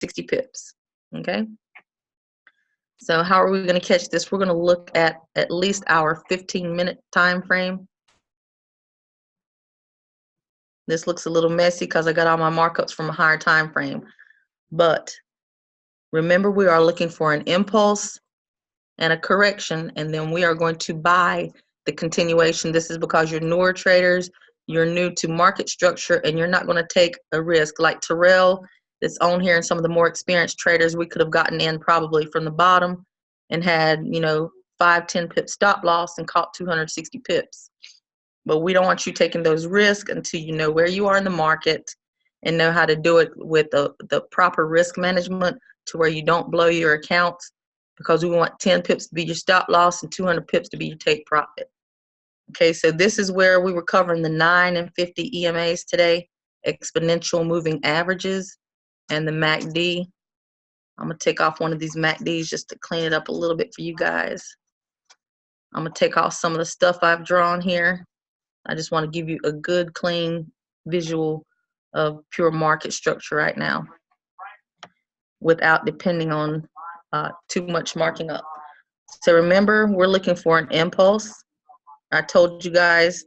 260 pips. Okay. So how are we going to catch this? We're going to look at least our 15-minute time frame. This looks a little messy because I got all my markups from a higher time frame. But remember, we are looking for an impulse and a correction, and then we are going to buy the continuation. This is because you're newer traders, you're new to market structure, and you're not going to take a risk. Like Tyrell that's on here and some of the more experienced traders, we could have gotten in probably from the bottom and had, you know, 5-10 pip stop loss and caught 260 pips. But we don't want you taking those risks until you know where you are in the market and know how to do it with the proper risk management to where you don't blow your account, because we want 10 pips to be your stop loss and 200 pips to be your take profit. Okay, so this is where we were covering the 9 and 50 EMAs today, exponential moving averages, and the MACD. I'm going to take off one of these MACDs just to clean it up a little bit for you guys. I'm going to take off some of the stuff I've drawn here. I just want to give you a good, clean visual of pure market structure right now without depending on too much marking up. So remember, we're looking for an impulse. I told you guys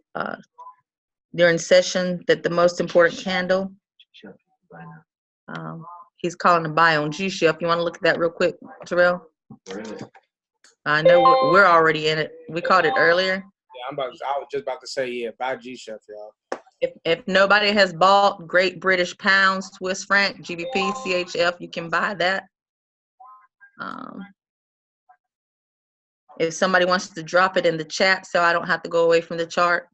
during session that the most important candle, he's calling a buy on G-Shift. You want to look at that real quick, Tyrell? I know we're already in it. We caught it earlier. Yeah, I was just about to say, yeah, buy G-Shift, y'all. If nobody has bought Great British Pound, Swiss franc, GBP, CHF, you can buy that. If somebody wants to drop it in the chat so I don't have to go away from the chart.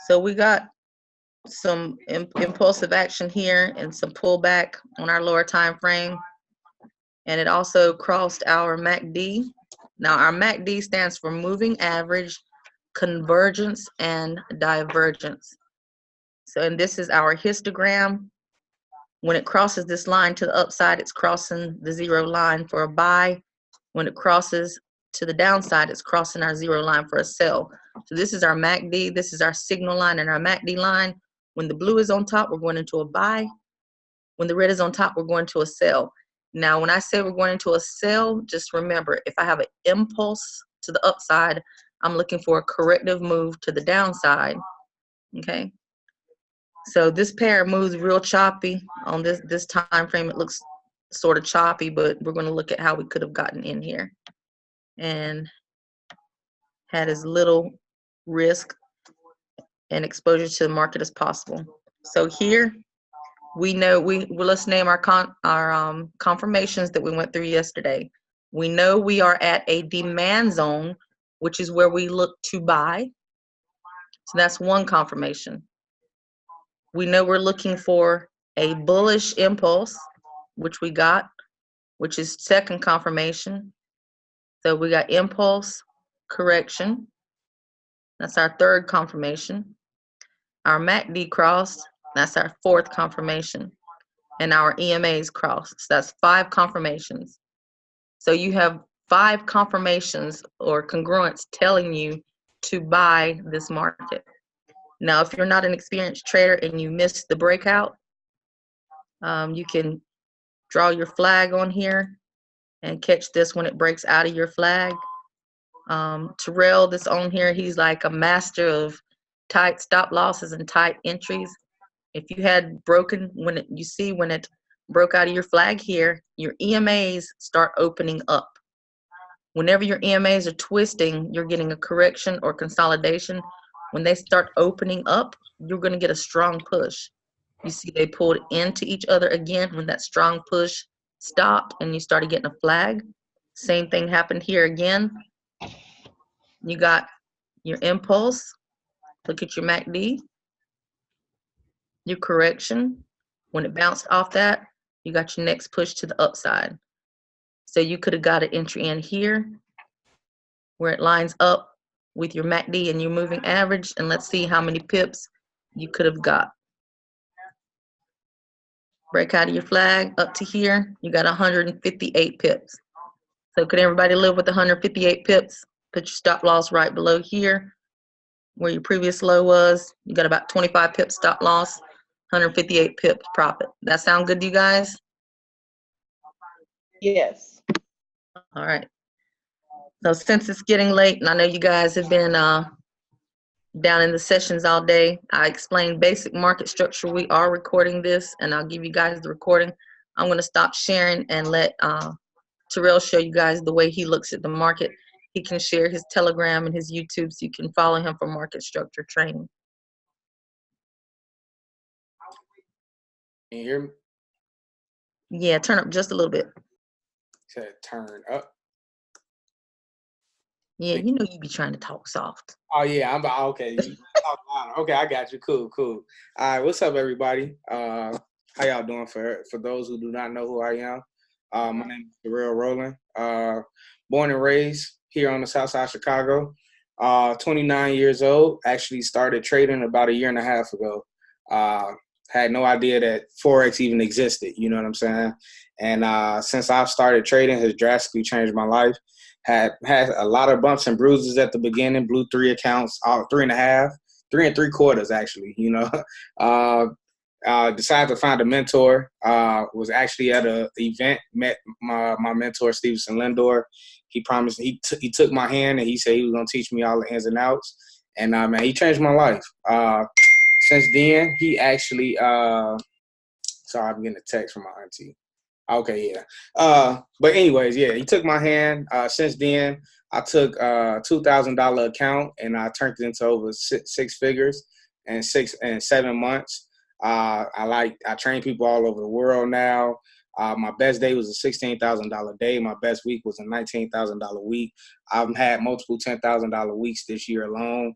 So we got some impulsive action here and some pullback on our lower time frame. And it also crossed our MACD. Now our MACD stands for moving average, convergence, and divergence. So, and this is our histogram. When it crosses this line to the upside, it's crossing the zero line for a buy. When it crosses to the downside, it's crossing our zero line for a sell. So this is our MACD, this is our signal line and our MACD line. When the blue is on top, we're going into a buy. When the red is on top, we're going to a sell. Now, when I say we're going into a sell, just remember, if I have an impulse to the upside, I'm looking for a corrective move to the downside, okay? So this pair moves real choppy on this time frame. It looks sort of choppy, but we're going to look at how we could have gotten in here and had as little risk and exposure to the market as possible. So here we know let's name our confirmations that we went through yesterday. We know we are at a demand zone, which is where we look to buy. So that's one confirmation. We know we're looking for a bullish impulse, which we got, which is second confirmation. So we got impulse, correction. That's our third confirmation. Our MACD crossed. That's our fourth confirmation. And our EMAs crossed. So that's 5 confirmations. So you have 5 confirmations or congruence telling you to buy this market. Now, if you're not an experienced trader and you missed the breakout, you can draw your flag on here and catch this when it breaks out of your flag. Tyrell that's on here, he's like a master of tight stop losses and tight entries. If you had broken, when it broke out of your flag here, your EMAs start opening up. Whenever your EMAs are twisting, you're getting a correction or consolidation. When they start opening up, you're going to get a strong push. You see they pulled into each other again when that strong push stopped and you started getting a flag. Same thing happened here again. You got your impulse. Look at your MACD. Your correction. When it bounced off that, you got your next push to the upside. So you could have got an entry in here where it lines up with your MACD and your moving average, and let's see how many pips you could have got. Break out of your flag up to here, you got 158 pips. So could everybody live with 158 pips? Put your stop loss right below here where your previous low was. You got about 25 pips stop loss. 158 pips profit. That sound good to you guys? Yes. All right. So since it's getting late, and I know you guys have been down in the sessions all day, I explained basic market structure. We are recording this, and I'll give you guys the recording. I'm going to stop sharing and let Tyrell show you guys the way he looks at the market. He can share his Telegram and his YouTube so you can follow him for market structure training. Can you hear me? Yeah, turn up just a little bit. Said turn up. Yeah, you know you be trying to talk soft. Oh yeah, I'm about okay. You talk louder. Okay, I got you. Cool. All right, what's up, everybody? How y'all doing? For those who do not know who I am, my name is Trader Terrell Rolland. Born and raised here on the South Side of Chicago. 29 years old. Actually started trading about 1.5 years ago. Had no idea that Forex even existed. You know what I'm saying? And since I've started trading, has drastically changed my life. Had a lot of bumps and bruises at the beginning. Blew 3 accounts, 3.5, 3 3/4 actually. You know, decided to find a mentor. Was actually at an event. Met my mentor Stevenson Lindor. He promised he took my hand and he said he was gonna teach me all the ins and outs. And man, he changed my life. Since then, he actually. Sorry, I'm getting a text from my auntie. Okay, yeah. But anyways, yeah, he took my hand. Since then, I took a $2,000 account and I turned it into over six figures in 7 months. I train people all over the world now. My best day was a $16,000 day. My best week was a $19,000 week. I've had multiple $10,000 weeks this year alone.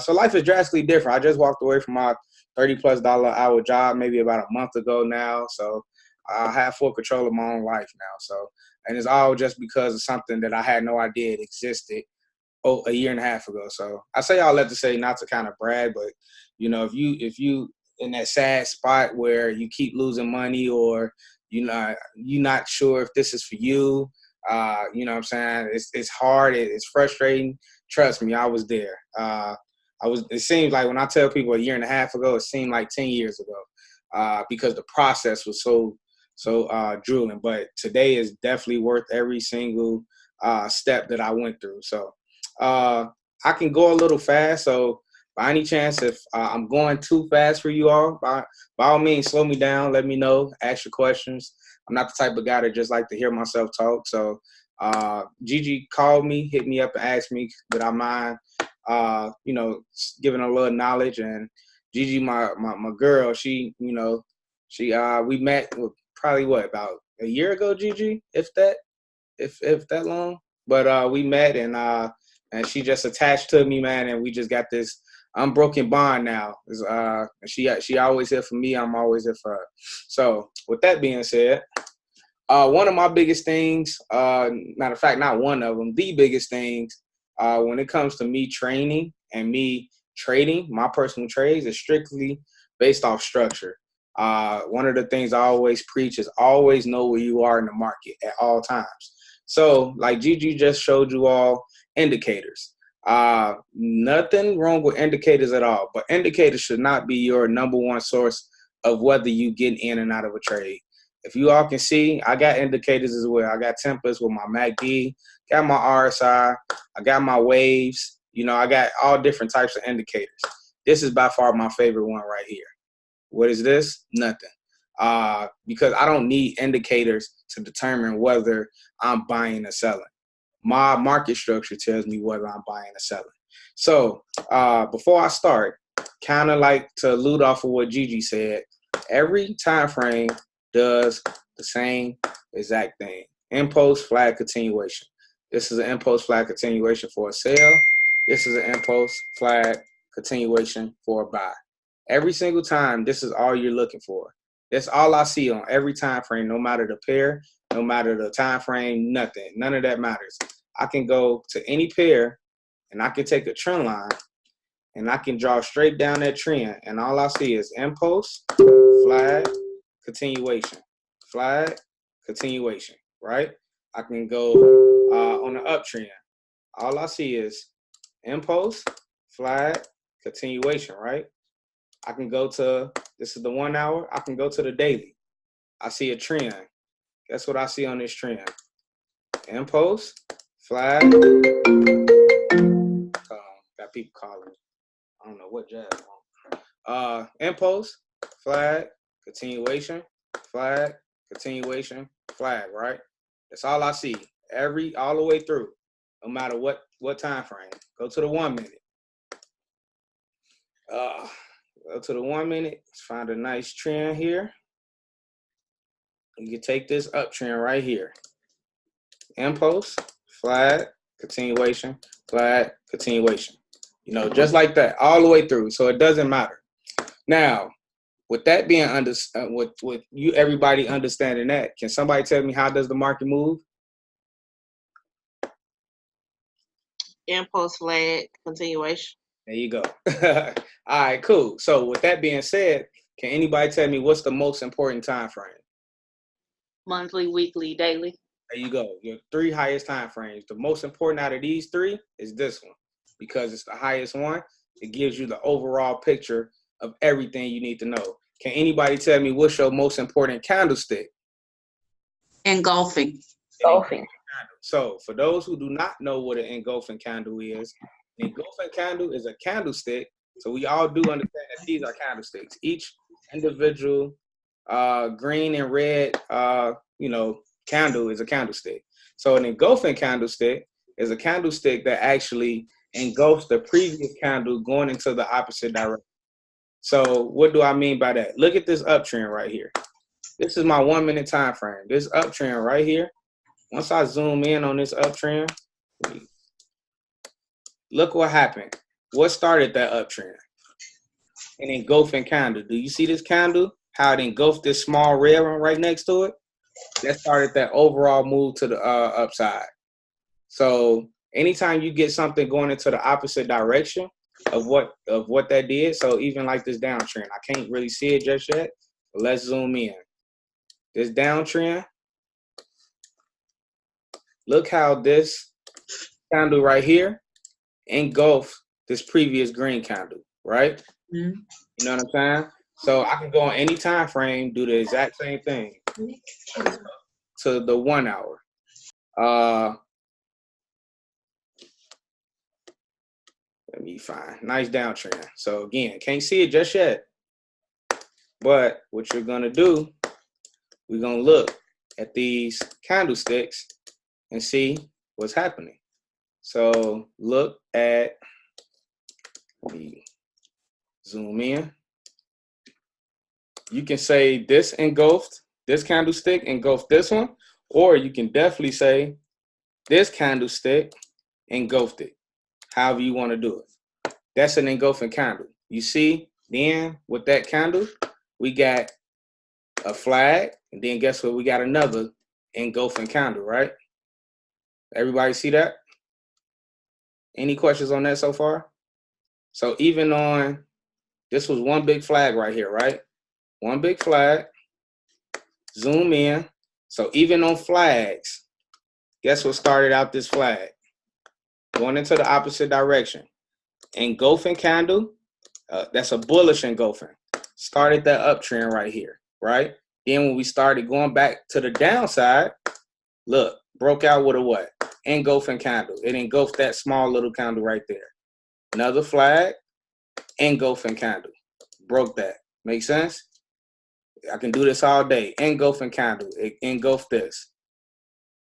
So life is drastically different. I just walked away from my $30+ hour job maybe about a month ago now. So I have full control of my own life now. So, and it's all just because of something that I had no idea it existed 1.5 years ago. So I say all that to say, not to kind of brag, but you know, if you in that sad spot where you keep losing money or you're not sure if this is for you, you know what I'm saying? It's hard. It's frustrating. Trust me, I was there. It seems like when I tell people 1.5 years ago, it seemed like 10 years ago, because the process was so drooling. But today is definitely worth every single step that I went through. So I can go a little fast. So by any chance, if I'm going too fast for you all, by all means, slow me down. Let me know. Ask your questions. I'm not the type of guy that just like to hear myself talk. So Gigi called me, hit me up and asked me, would I mind, giving a little knowledge. And Gigi, my girl, she we met probably about 1 year ago, Gigi, if that long. But we met and she just attached to me, man, and we just got this unbroken bond now. She always here for me, I'm always here for her. So with that being said, one of my biggest things, matter of fact, not one of them, the biggest things when it comes to me training and me trading, my personal trades is strictly based off structure. One of the things I always preach is always know where you are in the market at all times. So like Gigi just showed you all indicators. Nothing wrong with indicators at all, but indicators should not be your number one source of whether you get in and out of a trade. If you all can see, I got indicators as well. I got templates with my MACD, got my RSI, I got my waves. I got all different types of indicators. This is by far my favorite one right here. What is this? Nothing. Because I don't need indicators to determine whether I'm buying or selling. My market structure tells me whether I'm buying or selling. So before I start, kind of like to allude off of what Gigi said, every time frame does the same exact thing. Impulse, flag, continuation. This is an impulse, flag, continuation for a sell. This is an impulse, flag, continuation for a buy. Every single time, this is all you're looking for. That's all I see on every time frame, no matter the pair, no matter the time frame, nothing. None of that matters. I can go to any pair, and I can take a trend line, and I can draw straight down that trend, and all I see is impulse, flag, continuation, flag, continuation, right? I can go on the uptrend. All I see is impulse, flag, continuation, right? I can go to This is the 1 hour. I can go to the daily. I see a trend. Guess what I see on this trend? Impulse, flag. Got people calling. I don't know what jazz on. Impulse, flag, continuation, flag, continuation, flag, right? That's all I see. All the way through. No matter what time frame. Go to the 1 minute. Go to the 1 minute. Let's find a nice trend here. You can take this uptrend right here. Impulse, flag, continuation, flag, continuation. You know, just like that, all the way through. So it doesn't matter. Now, with that being with you everybody understanding that, can somebody tell me how does the market move? Impulse, flag, continuation. There you go. All right, cool. So with that being said, can anybody tell me what's the most important time frame? Monthly, weekly, daily. There you go. Your 3 highest time frames. The most important out of these 3 is this one because it's the highest one. It gives you the overall picture of everything you need to know. Can anybody tell me what's your most important candlestick? Engulfing. So for those who do not know what an engulfing candle is, an engulfing candle is a candlestick. So we all do understand that these are candlesticks. Each individual green and red, candle is a candlestick. So an engulfing candlestick is a candlestick that actually engulfs the previous candle going into the opposite direction. So what do I mean by that? Look at this uptrend right here. This is my 1 minute time frame. This uptrend right here. Once I zoom in on this uptrend, look what happened. What started that uptrend? An engulfing candle. Do you see this candle? How it engulfed this small red one right next to it? That started that overall move to the upside. So anytime you get something going into the opposite direction of what that did, so even like this downtrend, I can't really see it just yet, but let's zoom in. This downtrend, look how this candle right here engulfed this previous green candle, right? Mm-hmm. You know what I'm saying? So I can go on any time frame, do the exact same thing to the 1 hour. Let me find nice downtrend. So again, can't see it just yet. But what you're gonna do, we're gonna look at these candlesticks and see what's happening. So look at, let me zoom in. You can say this engulfed, this candlestick engulfed this one, or you can definitely say this candlestick engulfed it, however you want to do it. That's an engulfing candle. You see, then with that candle, we got a flag, and then guess what? We got another engulfing candle, right? Everybody see that? Any questions on that so far? So even on, this was one big flag right here, right? One big flag, zoom in. So even on flags, guess what started out this flag? Going into the opposite direction. Engulfing candle, that's a bullish engulfing. Started that uptrend right here, right? Then when we started going back to the downside, look, broke out with a what? Engulfing candle. It engulfed that small little candle right there. Another flag, engulfing candle. Broke that. Make sense? I can do this all day. Engulfing candle. It engulfed this.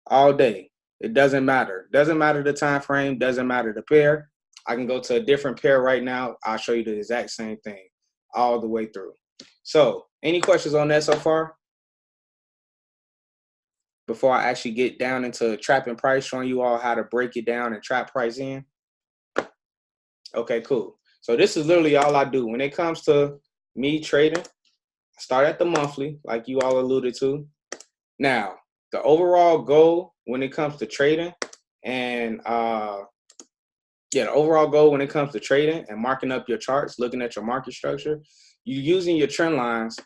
All day. It doesn't matter. Doesn't matter the time frame. Doesn't matter the pair. I can go to a different pair right now. I'll show you the exact same thing all the way through. So, any questions on that so far? Before I actually get down into trapping price, showing you all how to break it down and trap price in. Okay, cool. So this is literally all I do. When it comes to me trading, I start at the monthly, like you all alluded to. Now, the overall goal when it comes to trading and the overall goal when it comes to trading and marking up your charts, looking at your market structure, you're using your trend lines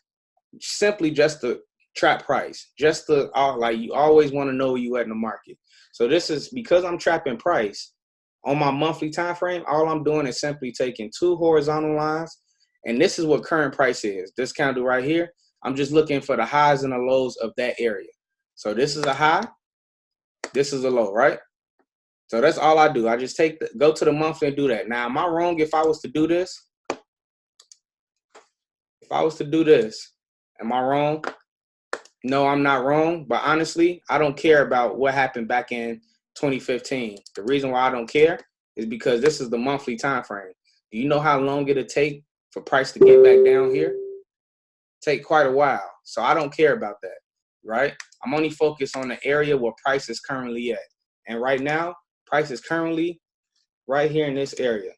simply just to trap price, just to like you always want to know where you at in the market. So this is because I'm trapping price on my monthly time frame. All I'm doing is simply taking 2 horizontal lines And this is what current price is. This candle right here, I'm just looking for the highs and the lows of that area. So this is a high, this is a low, right? So that's all I do. I just go to the monthly and do that. Now, am I wrong if I was to do this? If I was to do this, am I wrong? No, I'm not wrong. But honestly, I don't care about what happened back in 2015. The reason why I don't care is because this is the monthly time frame. Do you know how long it'll take for price to get back down here? Take quite a while. So I don't care about that, right? I'm only focused on the area where price is currently at. And right now, price is currently right here in this area.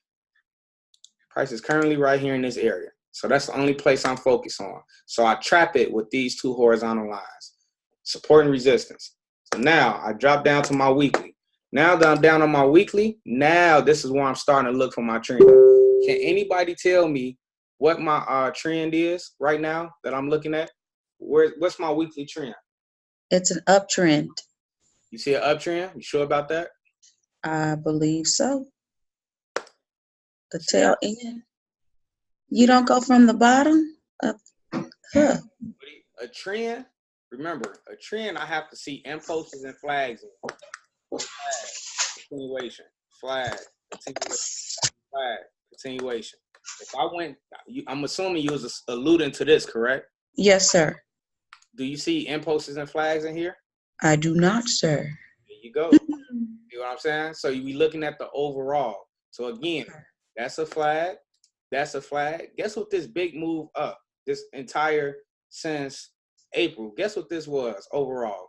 Price is currently right here in this area. So that's the only place I'm focused on. So I trap it with these two horizontal lines, support and resistance. So now I drop down to my weekly. Now that I'm down on my weekly, now this is where I'm starting to look for my trend. Can anybody tell me what my trend is right now that I'm looking at? What's my weekly trend? It's an uptrend. You see an uptrend? You sure about that? I believe so. The tail end. You don't go from the bottom up. Huh. A trend, remember, a trend I have to see impulses and flags in. Flag, continuation, flag, continuation, flag, continuation. If I went, I'm assuming you was alluding to this, correct? Yes, sir. Do you see impulses and flags in here? I do not, sir. There you go. See what I'm saying? So you be looking at the overall. So again, that's a flag. That's a flag. Guess what this big move up, this entire since April, guess what this was overall?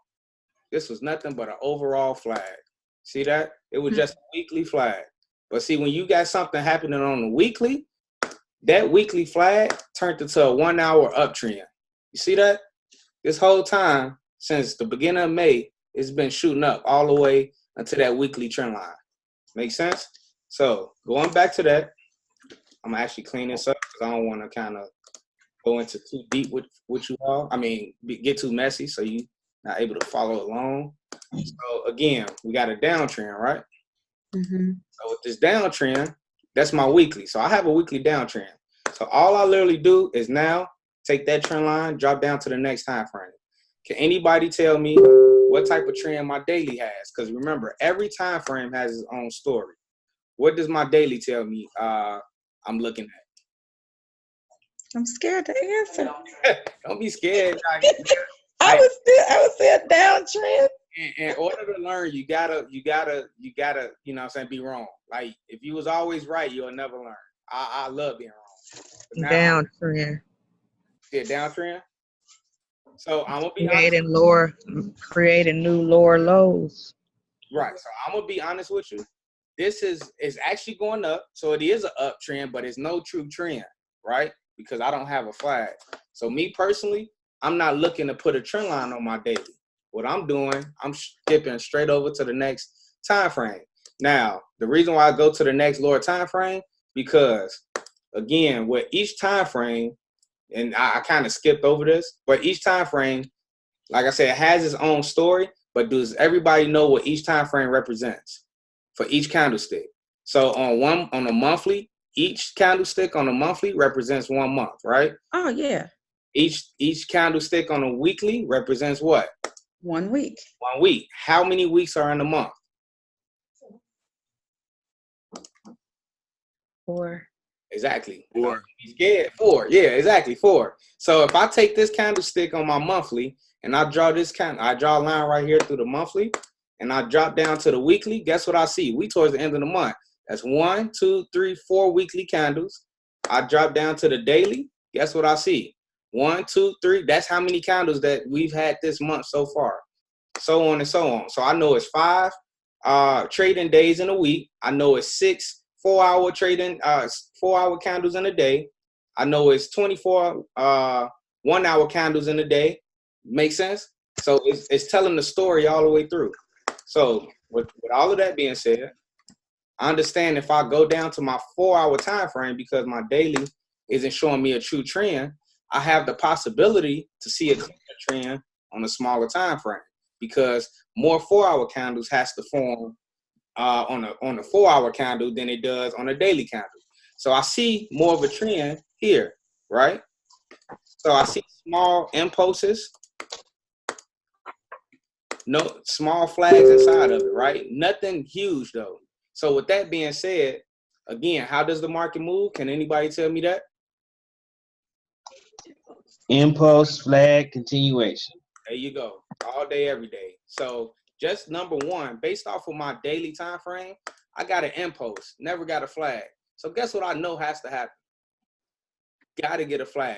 This was nothing but an overall flag. See that? It was just a weekly flag. But see, when you got something happening on the weekly, that weekly flag turned into a 1 hour uptrend. You see that? This whole time, since the beginning of May, it's been shooting up all the way until that weekly trend line. Make sense? So going back to that, I'm gonna actually clean this up because I don't want to kind of go into too deep with you all. I mean, get too messy so you not able to follow along. So again, we got a downtrend, right? Mm-hmm. So with this downtrend, that's my weekly. So I have a weekly downtrend. So all I literally do is now take that trend line, drop down to the next time frame. Can anybody tell me what type of trend my daily has? Because remember, every time frame has its own story. What does my daily tell me I'm looking at? I'm scared to answer. Don't be scared. I would say a downtrend. In order to learn, you gotta, you know what I'm saying, be wrong. Like if you was always right, you'll never learn. I love being wrong. Downtrend. Yeah, downtrend. So I'm gonna be honest. Creating new lower lows. Right. So I'm gonna be honest with you. This is actually going up. So it is an uptrend, but it's no true trend, right? Because I don't have a flag. So me personally, I'm not looking to put a trend line on my daily. What I'm doing, I'm skipping straight over to the next time frame. Now, the reason why I go to the next lower time frame, because again, with each time frame, and I kind of skipped over this, but each time frame, like I said, it has its own story, but does everybody know what each time frame represents for each candlestick? So on a monthly, each candlestick on a monthly represents 1 month, right? Oh yeah. Each candlestick on a weekly represents what? 1 week. 1 week. How many weeks are in a month? 4. Exactly. 4. He's scared. 4. Yeah, exactly. 4. So if I take this candlestick on my monthly and I draw I draw a line right here through the monthly and I drop down to the weekly, guess what I see? We towards the end of the month. That's 1, 2, 3, 4 weekly candles. I drop down to the daily. Guess what I see? 1, 2, 3. That's how many candles that we've had this month so far. So on and so on. So I know it's 5 trading days in a week. I know it's 6 4-hour trading, 4-hour candles in a day. I know it's 24 1-hour candles in a day. Make sense? So it's telling the story all the way through. So with all of that being said, I understand if I go down to my 4-hour time frame because my daily isn't showing me a true trend, I have the possibility to see a clearer trend on a smaller time frame because more 4-hour candles has to form on a 4-hour candle than it does on a daily candle. So I see more of a trend here. right? So I see small impulses, no small flags inside of it, right? Nothing huge though. So with that being said, again, how does the market move? Can anybody tell me that? Impulse, flag, continuation. There you go. All day, every day. So just number one, based off of my daily time frame, I got an impulse, never got a flag. So guess what I know has to happen? Got to get a flag.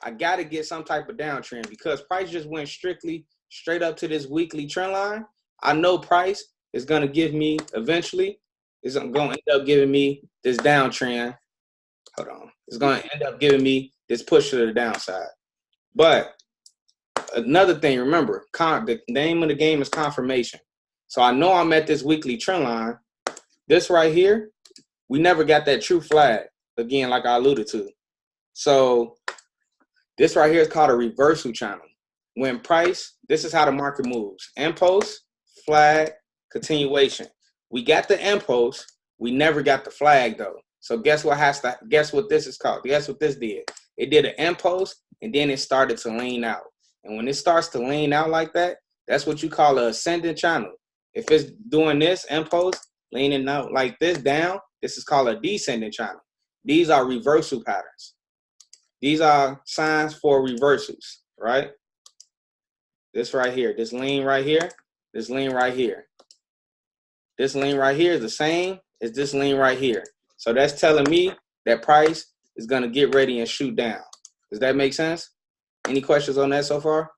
I got to get some type of downtrend because price just went straight up to this weekly trend line. I know price is going to give me eventually, is going to end up giving me this downtrend. Hold on. It's going to end up giving me this push to the downside. But another thing, remember, the name of the game is confirmation. So I know I'm at this weekly trend line. This right here, we never got that true flag, again, like I alluded to. So this right here is called a reversal channel. When price, this is how the market moves. Impulse, flag, continuation. We got the impulse. We never got the flag though. So guess what this is called? Guess what this did? It did an impulse and then it started to lean out. And when it starts to lean out like that, that's what you call an ascending channel. If it's doing this impulse, leaning out like this down, this is called a descending channel. These are reversal patterns. These are signs for reversals, right? This right here, this lean right here, this lean right here. This lean right here is the same as this lean right here. So that's telling me that price is going to get ready and shoot down. Does that make sense? Any questions on that so far?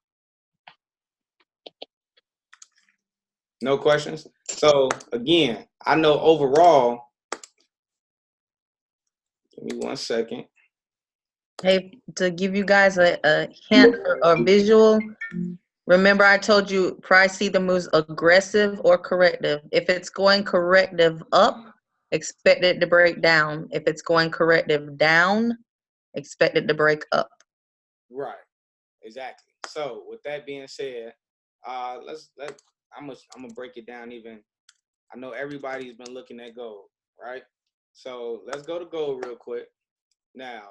No questions? So again, I know overall, give me 1 second. Hey, to give you guys a hint or visual, remember I told you price either moves aggressive or corrective. If it's going corrective up, expect it to break down. If it's going corrective down, expect it to break up. Right, exactly. So with that being said, I'm gonna break it down even. I know everybody's been looking at gold, right? So let's go to gold real quick. Now,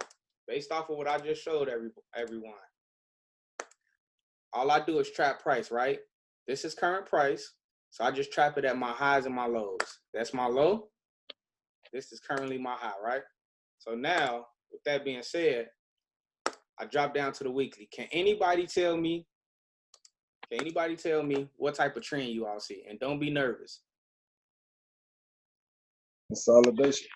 based off of what I just showed everyone, all I do is trap price, right? This is current price. So I just trap it at my highs and my lows. That's my low. This is currently my high, right? So now, with that being said, I drop down to the weekly. Can anybody tell me what type of trend you all see? And don't be nervous. Consolidation.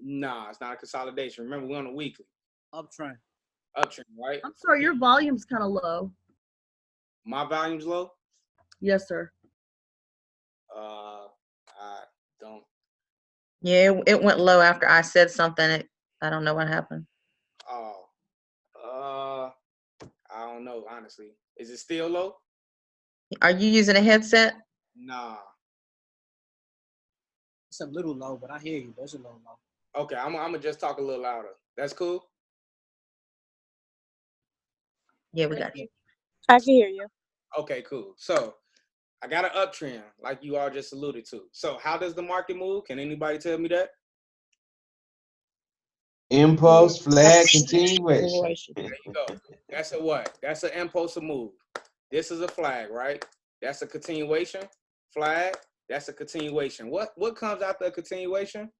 Nah, it's not a consolidation. Remember, we're on a weekly. Uptrend. Uptrend, right? I'm sorry, your volume's kind of low. My volume's low? Yes, sir. I don't. Yeah, it went low after I said something. I don't know what happened. Oh. I don't know, honestly. Is it still low? Are you using a headset? Nah. It's a little low, but I hear you. There's a little low. Okay, I'm gonna just talk a little louder. That's cool? Yeah, we got you. I can hear you. Okay, cool. So I got an uptrend, like you all just alluded to. So how does the market move? Can anybody tell me that? Impulse, flag, continuation. There you go. That's a what? That's an impulsive move. This is a flag, right? That's a continuation. Flag, that's a continuation. What comes after a continuation?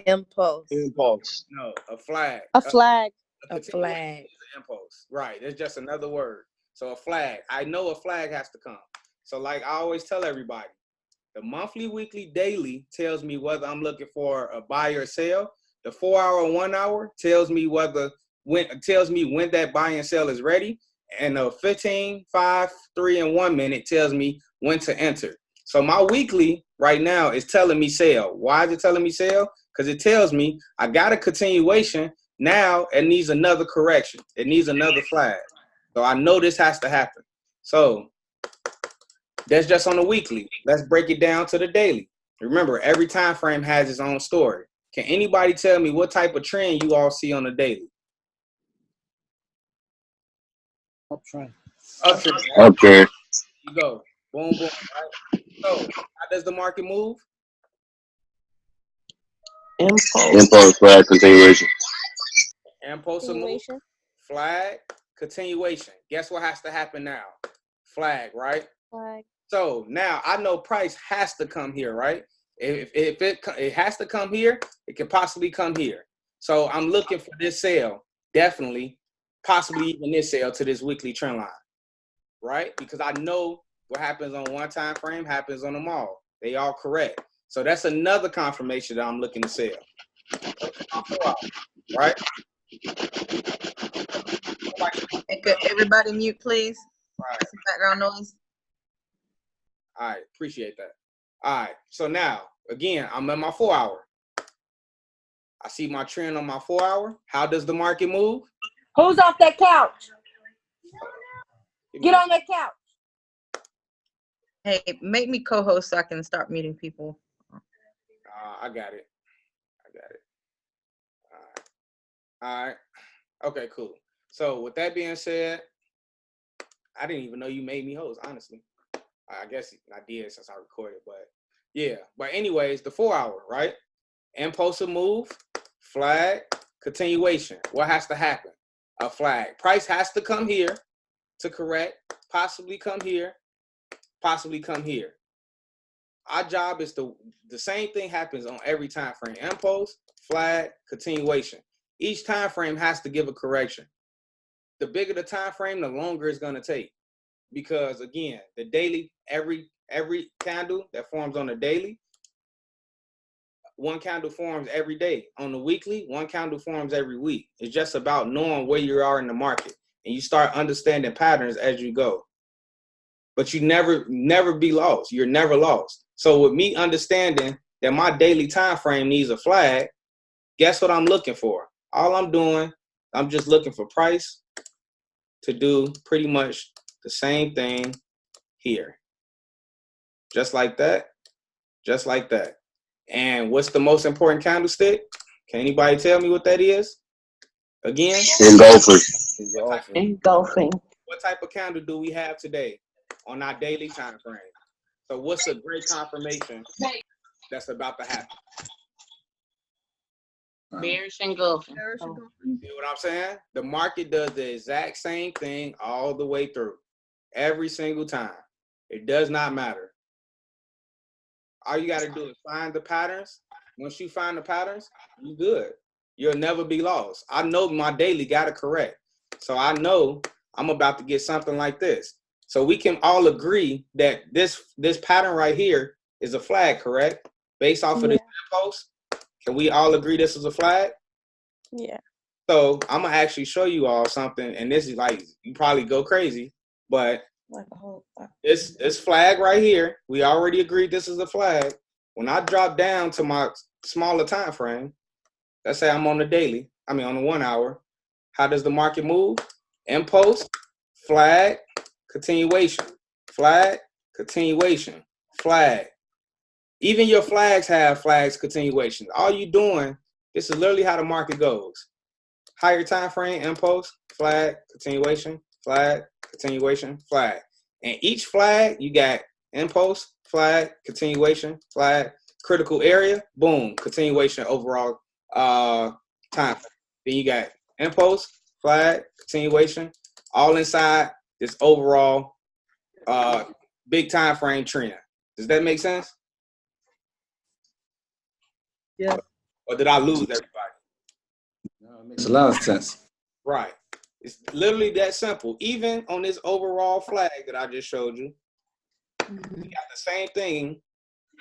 Impulse. Impulse. No, a flag. A flag. A flag. Is an impulse. Right. It's just another word. So a flag. I know a flag has to come. So like I always tell everybody, the monthly, weekly, daily tells me whether I'm looking for a buy or sell. The 4 hour, 1 hour tells me when that buy and sell is ready. And the 15, 5, 3, and 1 minute tells me when to enter. So my weekly right now is telling me sell. Why is it telling me sell? Because it tells me I got a continuation. Now it needs another correction. It needs another flag. So I know this has to happen. So that's just on the weekly. Let's break it down to the daily. Remember, every time frame has its own story. Can anybody tell me what type of trend you all see on the daily? Uptrend. Uptrend. Okay. You go. Boom, boom. Right? So how does the market move? Impulse. flag, continuation. Impulse move, Continuation. flag, continuation. Guess what has to happen now? Flag, right? Flag. So now I know price has to come here, right? If it has to come here, it can possibly come here. So I'm looking for this sale, definitely, possibly even this sale to this weekly trend line, right? Because I know what happens on one time frame happens on them all. They all correct. So that's another confirmation that I'm looking to sell. Right? And could everybody mute, please? Right. Some background noise. All right, appreciate that. All right, so now, again, I'm at my 4 hour. I see my trend on my 4 hour. How does the market move? Who's off that couch? Get on that couch. Hey, make me co-host so I can start muting people. I got it. All right. Okay, cool. So with that being said, I didn't even know you made me host, honestly. I guess I did since I recorded, but yeah. But anyways, the 4 hour, right? Impulsive move, flag, continuation. What has to happen? A flag. Price has to come here to correct, possibly come here, possibly come here. Our job is the same thing happens on every time frame. Impulse, flag, continuation. Each time frame has to give a correction. The bigger the time frame, the longer it's going to take. Because again, the daily, every candle that forms on the daily, one candle forms every day. On the weekly, one candle forms every week. It's just about knowing where you are in the market, and you start understanding patterns as you go. But you never be lost. You're never lost. So with me understanding that my daily time frame needs a flag, guess what I'm looking for? All I'm doing, I'm just looking for price to do pretty much the same thing here. Just like that. Just like that. And what's the most important candlestick? Can anybody tell me what that is? Again? Engulfing. What type of candle do we have today on our daily time frame? So what's a great confirmation that's about to happen? Bearish engulfing. See what I'm saying? The market does the exact same thing all the way through. Every single time. It does not matter. All you got to do is find the patterns. Once you find the patterns, you're good. You'll never be lost. I know my daily got to correct. So I know I'm about to get something like this. So we can all agree that this pattern right here is a flag, correct? Based off of this post. Can we all agree this is a flag? Yeah. So I'm going to actually show you all something. And this is like, you probably go crazy. But this flag right here, we already agreed this is a flag. When I drop down to my smaller time frame, let's say I'm on the daily, on the 1 hour, how does the market move? Impulse, flag, continuation, flag, continuation, flag. Even your flags have flags, continuation. All you doing, this is literally how the market goes. Higher time frame, impulse, flag, continuation, flag, continuation, flag. And each flag, you got impulse, flag, continuation, flag, critical area, boom, continuation overall time. Then you got impulse, flag, continuation, all inside this overall big time frame trend. Does that make sense? Yeah. Or did I lose everybody? No, it makes a lot of sense. Right. It's literally that simple. Even on this overall flag that I just showed you, we got the same thing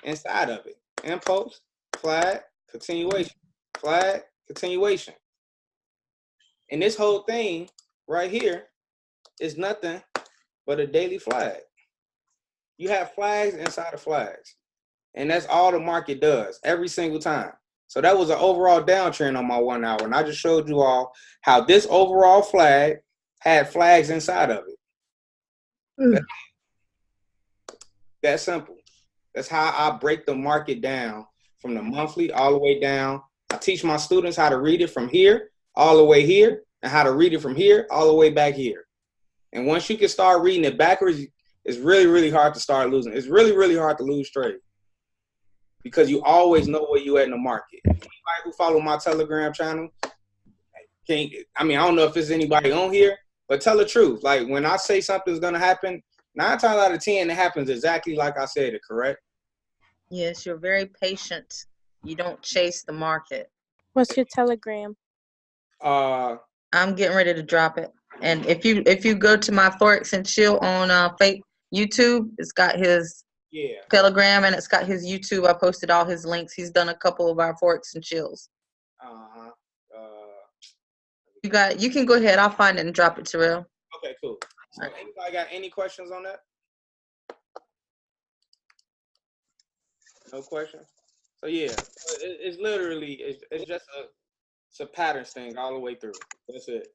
inside of it. Impulse, flag, continuation, flag, continuation. And this whole thing right here is nothing but a daily flag. You have flags inside of flags. And that's all the market does every single time. So that was an overall downtrend on my 1 hour. And I just showed you all how this overall flag had flags inside of it. That's simple. That's how I break the market down from the monthly all the way down. I teach my students how to read it from here all the way here and how to read it from here all the way back here. And once you can start reading it backwards, it's really, really hard to start losing. It's really, really hard to lose trade. because you always know where you at in the market. Anybody who follow my Telegram channel, I don't know if there's anybody on here, but tell the truth. Like when I say something's gonna happen, 9 times out of 10 it happens exactly like I said it. Correct? Yes, you're very patient. You don't chase the market. What's your Telegram? I'm getting ready to drop it. And if you go to my ForexNChill on fake YouTube, it's got his Telegram and it's got his YouTube. I posted all his links. He's done a couple of our ForexNChills. You can go ahead. I'll find it and drop it, Tyrell. Okay, cool. So anybody got any questions on that? No questions. So yeah, it's literally it's just it's a patterns thing all the way through. That's it.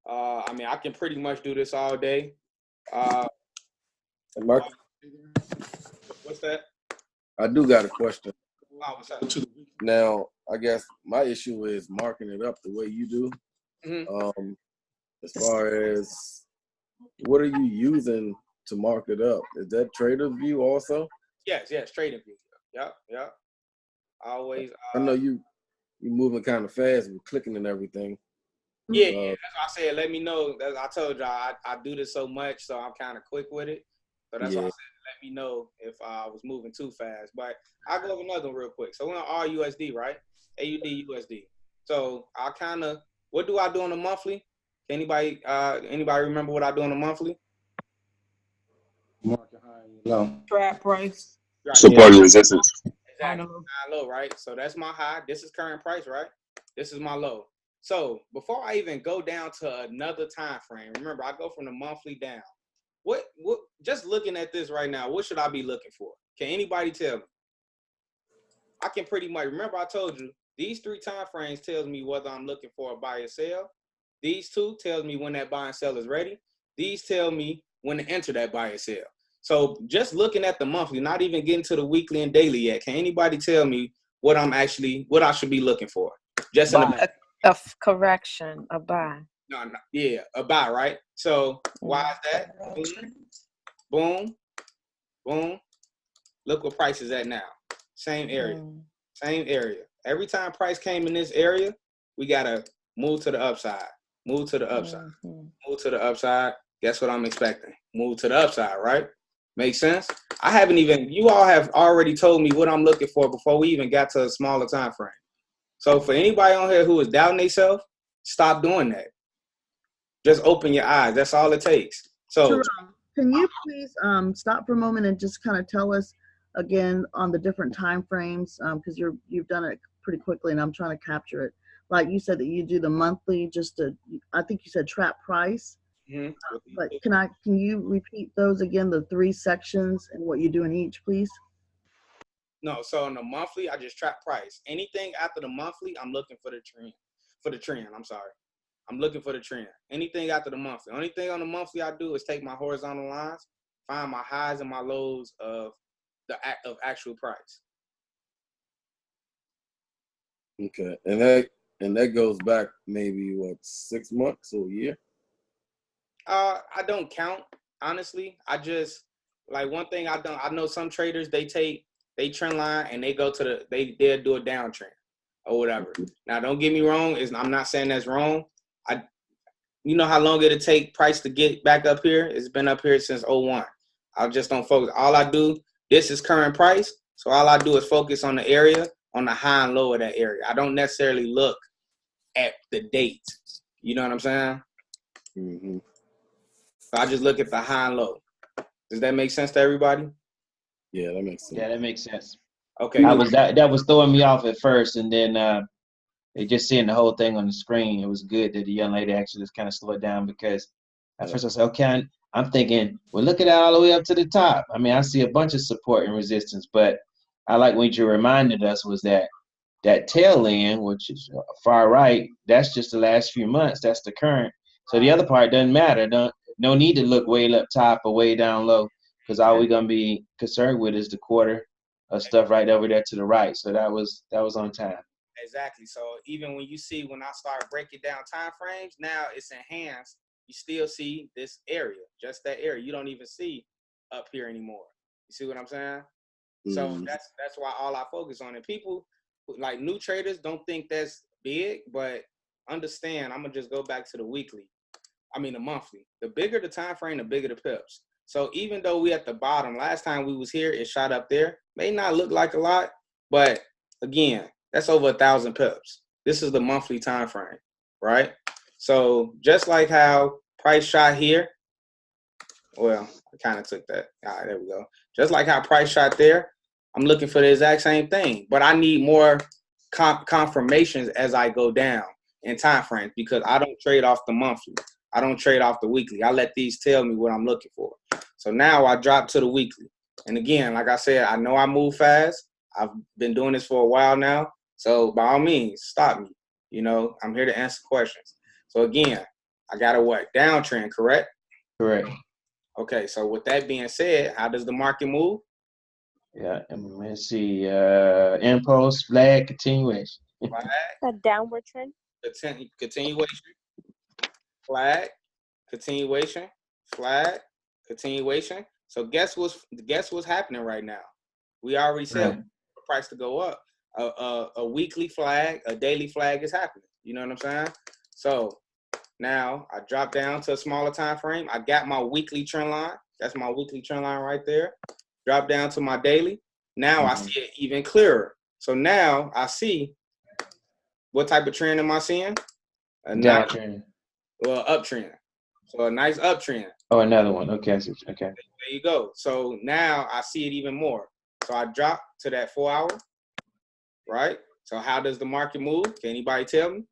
I can pretty much do this all day. Mark, what's that? I do got a question. Oh, what's up? Now, I guess my issue is marking it up the way you do. Mm-hmm. As far as what are you using to mark it up? Is that Trader View also? Yes, Trader View. Yep. Always. I know you moving kind of fast with clicking and everything. Yeah. That's why I said let me know. I told y'all I do this so much, so I'm kind of quick with it. So that's why I said let me know if I was moving too fast. But I'll go over another one real quick. So we're on RUSD, right? AUD USD. So I kind of, what do I do on a monthly? Anybody remember what I do on a monthly? Market high and low. Trap price. Right. Support and resistance. Exactly. High, low, right? So that's my high. This is current price, right? This is my low. So before I even go down to another time frame, remember I go from the monthly down. What just looking at this right now, what should I be looking for? Can anybody tell me? I can pretty much, remember I told you, these 3 time frames tells me whether I'm looking for a buy or sell. These 2 tells me when that buy and sell is ready. These tell me when to enter that buy or sell. So just looking at the monthly, not even getting to the weekly and daily yet, can anybody tell me what I should be looking for? Just in a correction, a buy. No, yeah, a buy, right? So why is that? Boom, boom. Look what price is at now. Same area. Same area. Every time price came in this area, we gotta move to the upside. Move to the upside. Move to the upside. Guess what I'm expecting? Move to the upside, right? Make sense? You all have already told me what I'm looking for before we even got to a smaller time frame. So for anybody on here who is doubting themselves, stop doing that. Just open your eyes. That's all it takes. So Tyrell, can you please stop for a moment and just kind of tell us again on the different time frames, because you've done it pretty quickly and I'm trying to capture it. Like you said that you do the monthly, I think you said trap price. Mm-hmm. But can you repeat those again, the 3 sections and what you do in each, please? No, so in the monthly, I just trap price. Anything after the monthly, I'm looking for the trend. I'm sorry. I'm looking for the trend. Anything after the monthly. Only thing on the monthly I do is take my horizontal lines, find my highs and my lows of actual price. Okay, and that goes back maybe 6 months or a year? I don't count, honestly. I just one thing I know some traders they trend line and they go to they'll do a downtrend or whatever. Now don't get me wrong, I'm not saying that's wrong. You know how long it'll take price to get back up here? It's been up here since 01. I just don't focus. All I do, this is current price. So all I do is focus on the area, on the high and low of that area. I don't necessarily look at the date. You know what I'm saying? Mm-hmm. So I just look at the high and low. Does that make sense to everybody? Yeah, that makes sense. Yeah, that makes sense. Okay. That was throwing me off at first, and then just seeing the whole thing on the screen, it was good that the young lady actually just kind of slowed it down, because at first I said, okay, I'm thinking, well, look at that all the way up to the top. I mean, I see a bunch of support and resistance, but I like what you reminded us was that tail end, which is far right, that's just the last few months. That's the current. So the other part doesn't matter. No need to look way up top or way down low, because all we're going to be concerned with is the quarter of stuff right over there to the right. So that was on time. Exactly. So even when I start breaking down time frames, now it's enhanced. You still see this area, just that area. You don't even see up here anymore. You see what I'm saying? So that's why all I focus on. And people like new traders don't think that's big, but understand, I'm gonna just go back to the monthly. The bigger the time frame, the bigger the pips. So even though we at the bottom, last time we was here, it shot up there. May not look like a lot, but again, that's over 1,000 pips. This is the monthly time frame, right? So just like how price shot here, well, I kind of took that. All right, there we go. Just like how price shot there, I'm looking for the exact same thing, but I need more confirmations as I go down in time frames because I don't trade off the monthly. I don't trade off the weekly. I let these tell me what I'm looking for. So now I drop to the weekly. And again, like I said, I know I move fast. I've been doing this for a while now. So by all means, stop me. You know, I'm here to answer questions. So again, I got a what? Downtrend, correct? Correct. Okay, so with that being said, how does the market move? Yeah, and let's see. Impulse, flag, continuation. Flag, A downward trend. continuation, flag, continuation, flag, continuation. So guess what's happening right now? We already said for the price to go up. A weekly flag, a daily flag is happening. You know what I'm saying? So now I drop down to a smaller time frame. I got my weekly trend line. That's my weekly trend line right there. Drop down to my daily. Now I see it even clearer. So now I see what type of trend am I seeing? A downtrend. Well, uptrend. So a nice uptrend. Oh, another one. Okay, I see. Okay. There you go. So now I see it even more. So I drop to that 4 hour, right? So how does the market move? Can anybody tell me?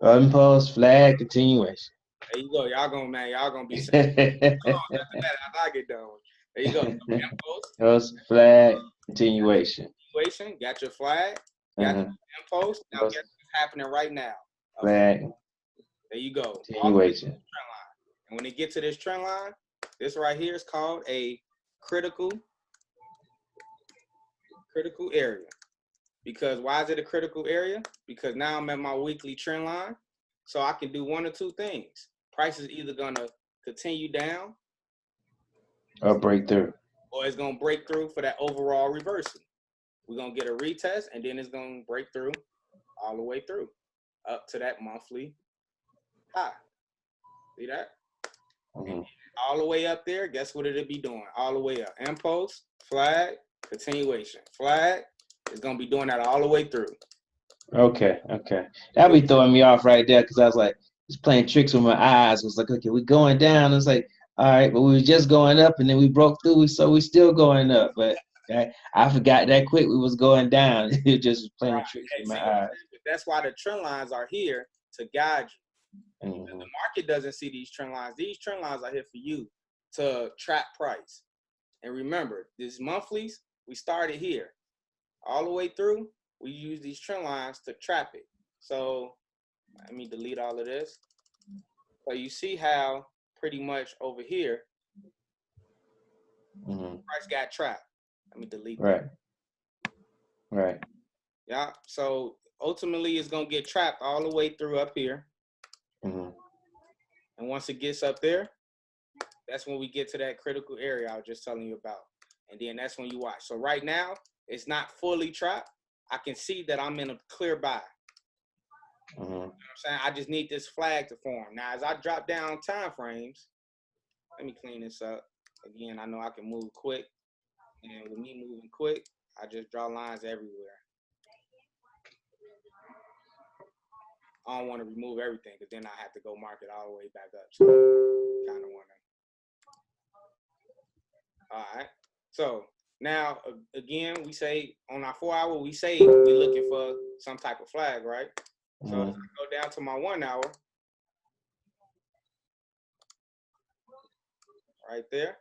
Impulse, flag, continuation. There you go. Y'all gonna be saying, after I get done. There you go. Impulse, flag, continuation. Continuation. Got your flag. Got your impulse. Now guess what's happening right now? Flag. There you go. Continuation. And when they get to this trend line, this right here is called a critical area. Because why is it a critical area? Because now I'm at my weekly trend line. So I can do one or two things. Price is either gonna continue down or break through. Or it's gonna break through for that overall reversal. We're gonna get a retest and then it's gonna break through all the way through up to that monthly high. See that? All the way up there, guess what it'll be doing? All the way up. Impulse, flag, continuation. Flag is going to be doing that all the way through. Okay. That'll be throwing me off right there because I was like, just playing tricks with my eyes. It was like, okay, we're going down. It's like, all right, but we were just going up and then we broke through, so we still going up. But I forgot that quick we was going down. It just playing tricks with my eyes. That's why the trend lines are here to guide you. The market doesn't see these trend lines. These trend lines are here for you to track price. And remember, these monthlies, we started here. All the way through, we use these trend lines to trap it. So let me delete all of this. So you see how pretty much over here, price got trapped. Let me delete that. Right. Yeah, so ultimately it's going to get trapped all the way through up here. And once it gets up there, that's when we get to that critical area I was just telling you about. And then that's when you watch. So right now, it's not fully trapped. I can see that I'm in a clear buy. You know what I'm saying? I just need this flag to form. Now, as I drop down time frames, let me clean this up. Again, I know I can move quick. And with me moving quick, I just draw lines everywhere. I don't want to remove everything because then I have to go mark it all the way back up. So kind of want to. All right. So now, again, we say on our 4 hour, we say we're looking for some type of flag, right? So if I go down to my 1 hour, right there,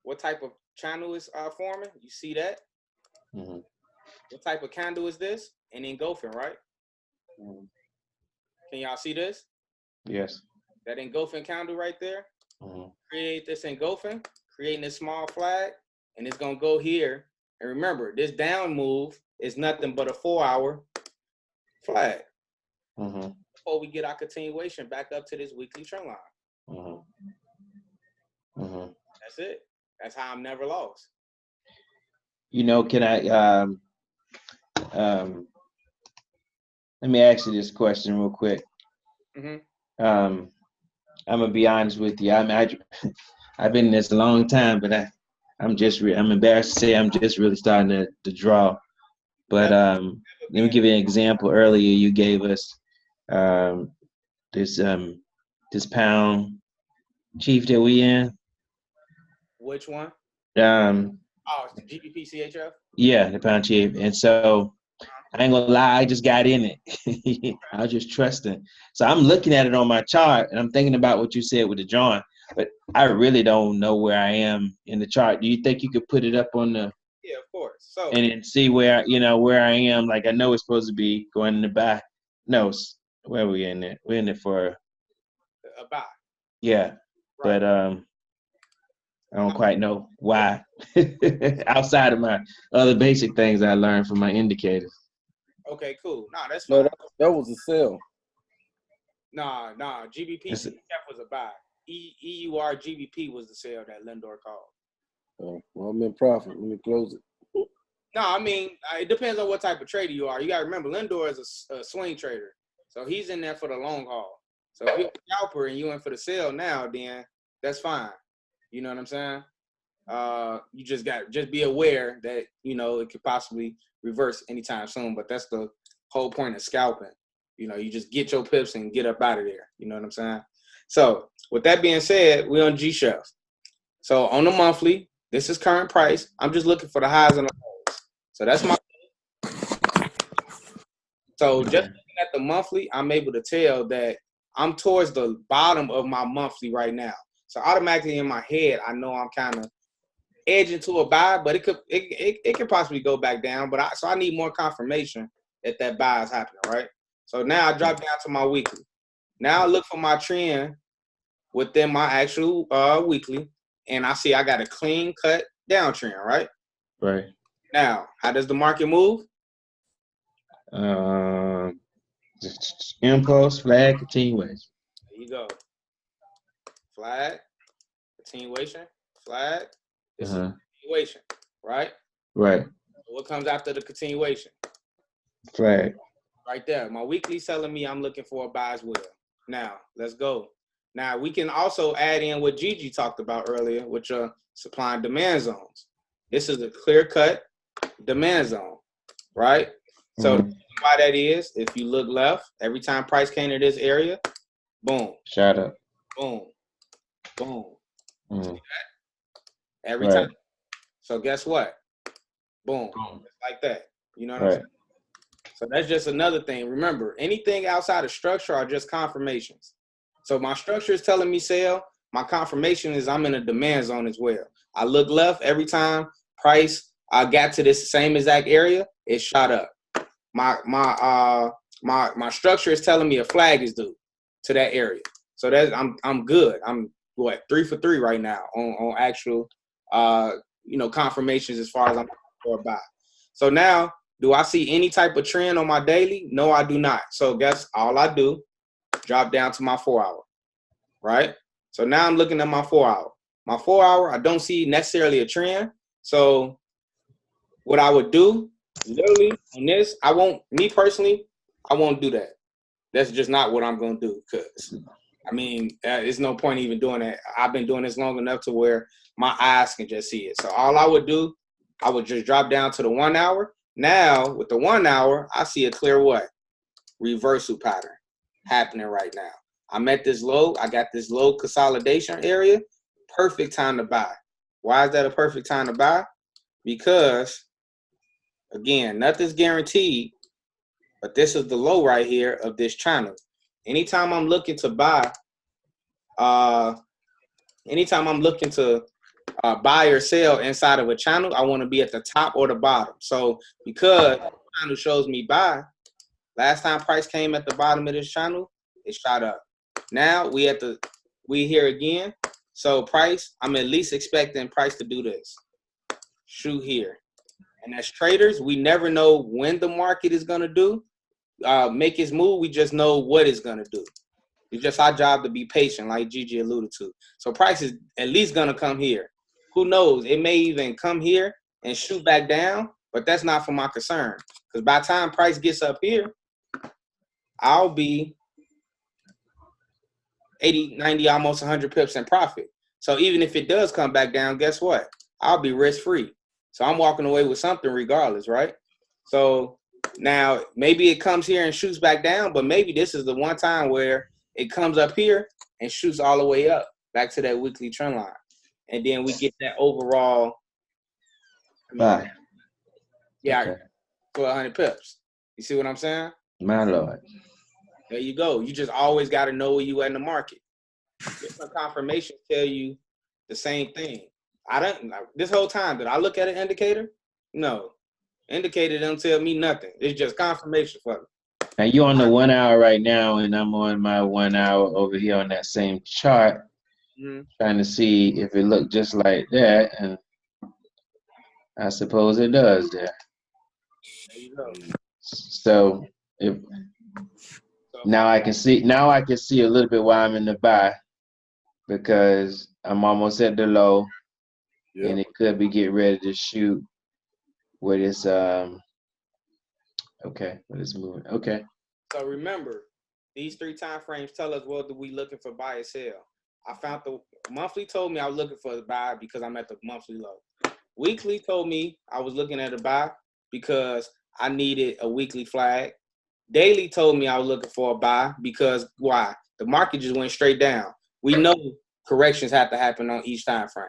what type of channel is forming? You see that? What type of candle is this? An engulfing, right? Can y'all see this? Yes. That engulfing candle right there? Create this engulfing, creating this small flag, and it's going to go here. And remember, this down move is nothing but a 4 hour flag. Before we get our continuation back up to this weekly trend line. That's it. That's how I'm never lost. you know, can I let me ask you this question real quick. Mm-hmm. I'm gonna be honest with you. I've been in this a long time, but I'm embarrassed to say I'm just really starting to draw. But let me give you an example. Earlier, you gave us this pound chief that we in. Which one? Oh, it's the GBP CHF? Yeah, the pound chief. And so I ain't gonna lie, I just got in it. I was just trusting. So I'm looking at it on my chart and I'm thinking about what you said with the drawing, but I really don't know where I am in the chart. Do you think you could put it up on the? Yeah, of course. So and then see where where I am. Like I know it's supposed to be going in the back. No, where are we in it? We're in it for a buy. Yeah, Right. but I don't quite know why. Outside of my other basic things I learned from my indicators. Okay, cool. Nah, that's fine. No, that was a sell. Nah. GBP CHF was a buy. EUR GBP was the sell that Lindor called. Oh, well, I'm in profit. Let me close it. No, I mean, it depends on what type of trader you are. You got to remember, Lindor is a swing trader. So he's in there for the long haul. So if you're a scalper and you're in for the sale now, then that's fine. You know what I'm saying? You just be aware that, it could possibly reverse anytime soon. But that's the whole point of scalping. You just get your pips and get up out of there. You know what I'm saying? So with that being said, we're on G-Shelf. So on the monthly, this is current price. I'm just looking for the highs and the lows. So that's my. So just looking at the monthly, I'm able to tell that I'm towards the bottom of my monthly right now. So automatically in my head, I know I'm kind of edging to a buy, but it could possibly go back down. But I need more confirmation that buy is happening, right? So now I drop down to my weekly. Now I look for my trend within my actual weekly, and I see I got a clean cut downtrend, right? Right. Now, how does the market move? Impulse, flag, continuation. There you go. Flag, continuation, flag. This is continuation, right? Right. What comes after the continuation? Flag. Right there. My weekly's telling me I'm looking for a buy as well. Now, let's go. Now, we can also add in what Gigi talked about earlier, which are supply and demand zones. This is a clear-cut demand zone, right? So why that is, if you look left, every time price came to this area, boom. Shut up. Boom. Boom. See that? Every Right. time. So guess what? Boom. Just like that. You know what I'm saying? So that's just another thing. Remember, anything outside of structure are just confirmations. So my structure is telling me sell. My confirmation is I'm in a demand zone as well. I look left every time price got to this same exact area, it shot up. My structure is telling me a flag is due to that area. So that I'm good. I'm 3 for 3 right now on actual confirmations as far as I'm for a buy. So now, do I see any type of trend on my daily? No, I do not. So guess all I do, drop down to my 4 hour, right? So now I'm looking at my 4 hour. My 4 hour, I don't see necessarily a trend. So what I would do, literally on this, me personally, I won't do that. That's just not what I'm going to do because, there's no point even doing that. I've been doing this long enough to where my eyes can just see it. So all I would do, I would just drop down to the 1 hour. Now, with the 1 hour, I see a clear what? Reversal pattern happening right now. I'm at this low. I got this low consolidation area. Perfect time to buy. Why is that a perfect time to buy? Because, again, nothing's guaranteed, but this is the low right here of this channel. Anytime I'm looking to buy, buy or sell inside of a channel, I want to be at the top or the bottom. So because the channel shows me buy, last time price came at the bottom of this channel, it shot up. Now we here again. So price, I'm at least expecting price to do this. Shoot here. And as traders, we never know when the market is going to do. Make its move. We just know what it's going to do. It's just our job to be patient, like Gigi alluded to. So price is at least going to come here. Who knows? It may even come here and shoot back down, but that's not for my concern. Because by the time price gets up here, I'll be 80, 90, almost 100 pips in profit. So even if it does come back down, guess what? I'll be risk-free. So I'm walking away with something regardless, right? So now maybe it comes here and shoots back down, but maybe this is the one time where it comes up here and shoots all the way up back to that weekly trend line. And then we get that overall. Bye. Yeah, Okay. for 100 pips. You see what I'm saying? My Lord. There you go. You just always got to know where you at in the market. Different confirmations tell you the same thing. This whole time, did I look at an indicator? No. Indicator don't tell me nothing. It's just confirmation for me. Now you're on the 1 hour right now, and I'm on my 1 hour over here on that same chart, trying to see if it looked just like that, and I suppose it does there. There you go. So now I can see a little bit why I'm in the buy, because I'm almost at the low, and it could be getting ready to shoot with its okay, with its moving. Okay. So remember, these 3 time frames tell us whether we looking for buy or sell. I found the monthly told me I was looking for a buy because I'm at the monthly low. Weekly told me I was looking at a buy because I needed a weekly flag. Daily told me I was looking for a buy because why? The market just went straight down. We know corrections have to happen on each time frame.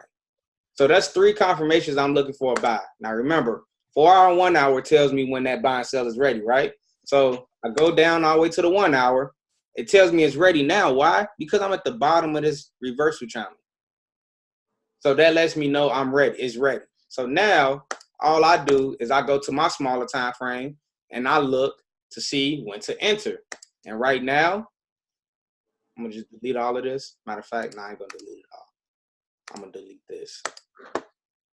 So that's 3 confirmations I'm looking for a buy. Now remember, 4 hour and 1 hour tells me when that buy and sell is ready, right? So I go down all the way to the 1 hour. It tells me it's ready now. Why? Because I'm at the bottom of this reversal channel. So that lets me know I'm ready. It's ready. So now all I do is I go to my smaller time frame and I look to see when to enter. And right now, I'm gonna just delete all of this. Matter of fact, no, I ain't gonna delete it all. I'm gonna delete this.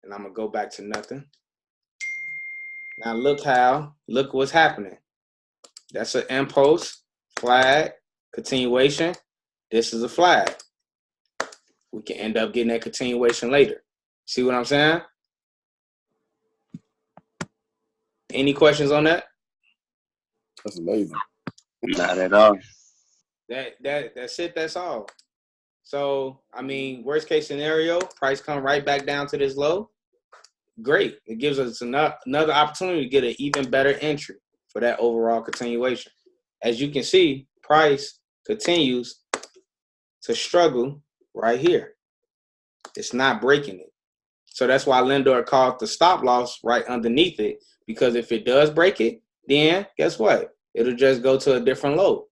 And I'm gonna go back to nothing. Now look what's happening. That's an impulse, flag, continuation. This is a flag. We can end up getting that continuation later. See what I'm saying? Any questions on that? That's amazing. Not at all. That's it. That's all. So, I mean, worst case scenario, price come right back down to this low. Great. It gives us another opportunity to get an even better entry for that overall continuation. As you can see, price continues to struggle right here. It's not breaking it. So that's why Lindor called the stop loss right underneath it, because if it does break it, then guess what? It'll just go to a different low.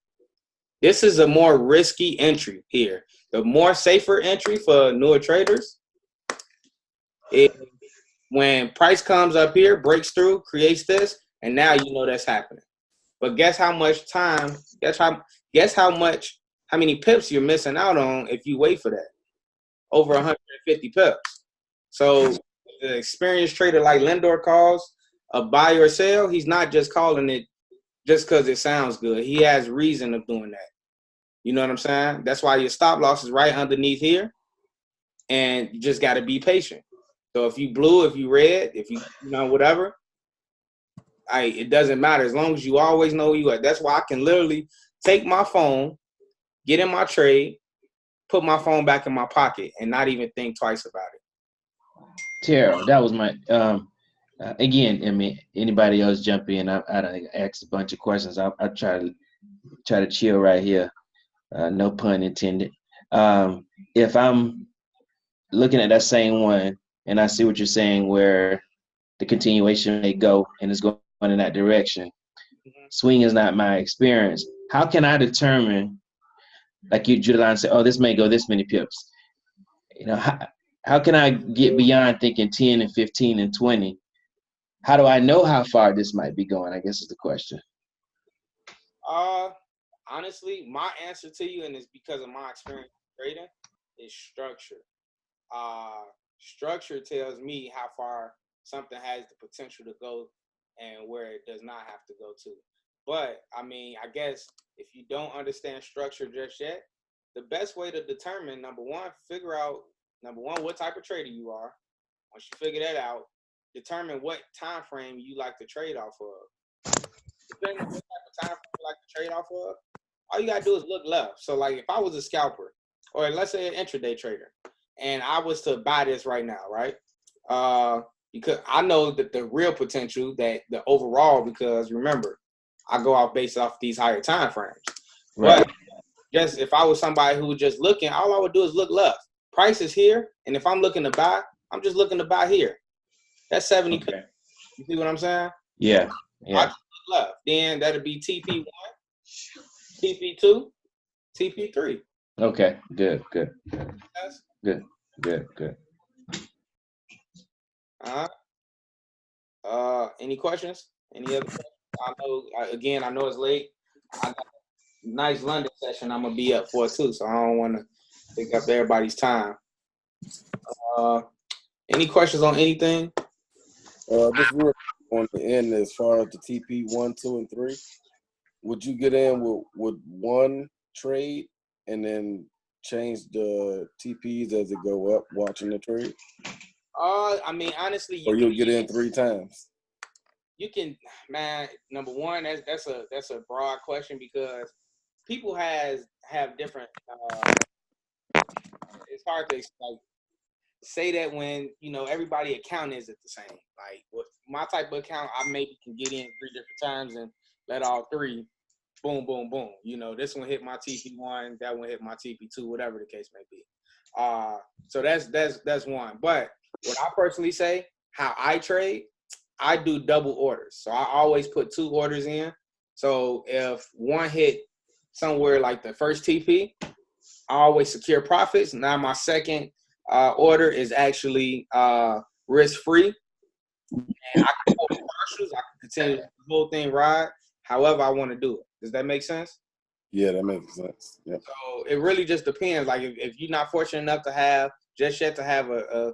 This is a more risky entry here. The more safer entry for newer traders is when price comes up here, breaks through, creates this, and now you know that's happening. But guess how much time, how many pips you're missing out on if you wait for that? Over 150 pips. So the experienced trader like Lindor calls a buy or sell, he's not just calling it just because it sounds good. He has reason of doing that. You know what I'm saying? That's why your stop loss is right underneath here. And you just got to be patient. So if you blue, if you red, if you know, whatever, it doesn't matter. As long as you always know where you at. That's why I can literally take my phone, get in my trade, put my phone back in my pocket, and not even think twice about it. Tyrell, that was my again. I mean, anybody else jump in? I asked a bunch of questions. I try to chill right here. No pun intended. If I'm looking at that same one and I see what you're saying, where the continuation may go and it's going in that direction. Swing is not my experience. How can I determine, like you, Julian said, oh, this may go this many pips? You know, how can I get beyond thinking 10 and 15 and 20? How do I know how far this might be going, I guess is the question. Honestly, my answer to you, and it's because of my experience trading, is structure. Structure tells me how far something has the potential to go and where it does not have to go to. But, I mean, I guess if you don't understand structure just yet, the best way to determine, number one, what type of trader you are. Once you figure that out, determine what time frame you like to trade off of. Depending on what type of time frame you like to trade off of, all you gotta do is look left. So like if I was a scalper, or let's say an intraday trader, and I was to buy this right now, right? Because I know that the real potential, that the overall, because remember, I go out based off these higher time frames. Right. But just if I was somebody who was just looking, all I would do is look left. Price is here, and if I'm looking to buy, I'm just looking to buy here. That's 70. Okay. You see what I'm saying? Yeah. I just look left. Then that'll be TP1, TP2, TP3. Okay. Good. Yes. Good. Any questions? Any other questions? I know it's late. I got a nice London session I'm gonna be up for too, so I don't want to take up everybody's time. Any questions on anything? Just real on the end, as far as the TP 1, 2, and 3, would you get in with one trade and then change the TPs as it go up, watching the trade? I mean, honestly, or you'll get in 3 times. You can, man. Number one, that's a broad question because people have different. It's hard to like say that when everybody account isn't the same. Like with my type of account, I maybe can get in 3 different times and let all 3, boom, boom, boom. This one hit my TP1, that one hit my TP2, whatever the case may be. So that's one. But what I personally say, how I trade, I do double orders. So I always put 2 orders in. So if one hit somewhere like the first TP, I always secure profits. Now my second order is actually risk-free. And I can hold partials. I can continue the whole thing ride however I want to do it. Does that make sense? Yeah, that makes sense. Yeah. So it really just depends. Like if you're not fortunate enough to have a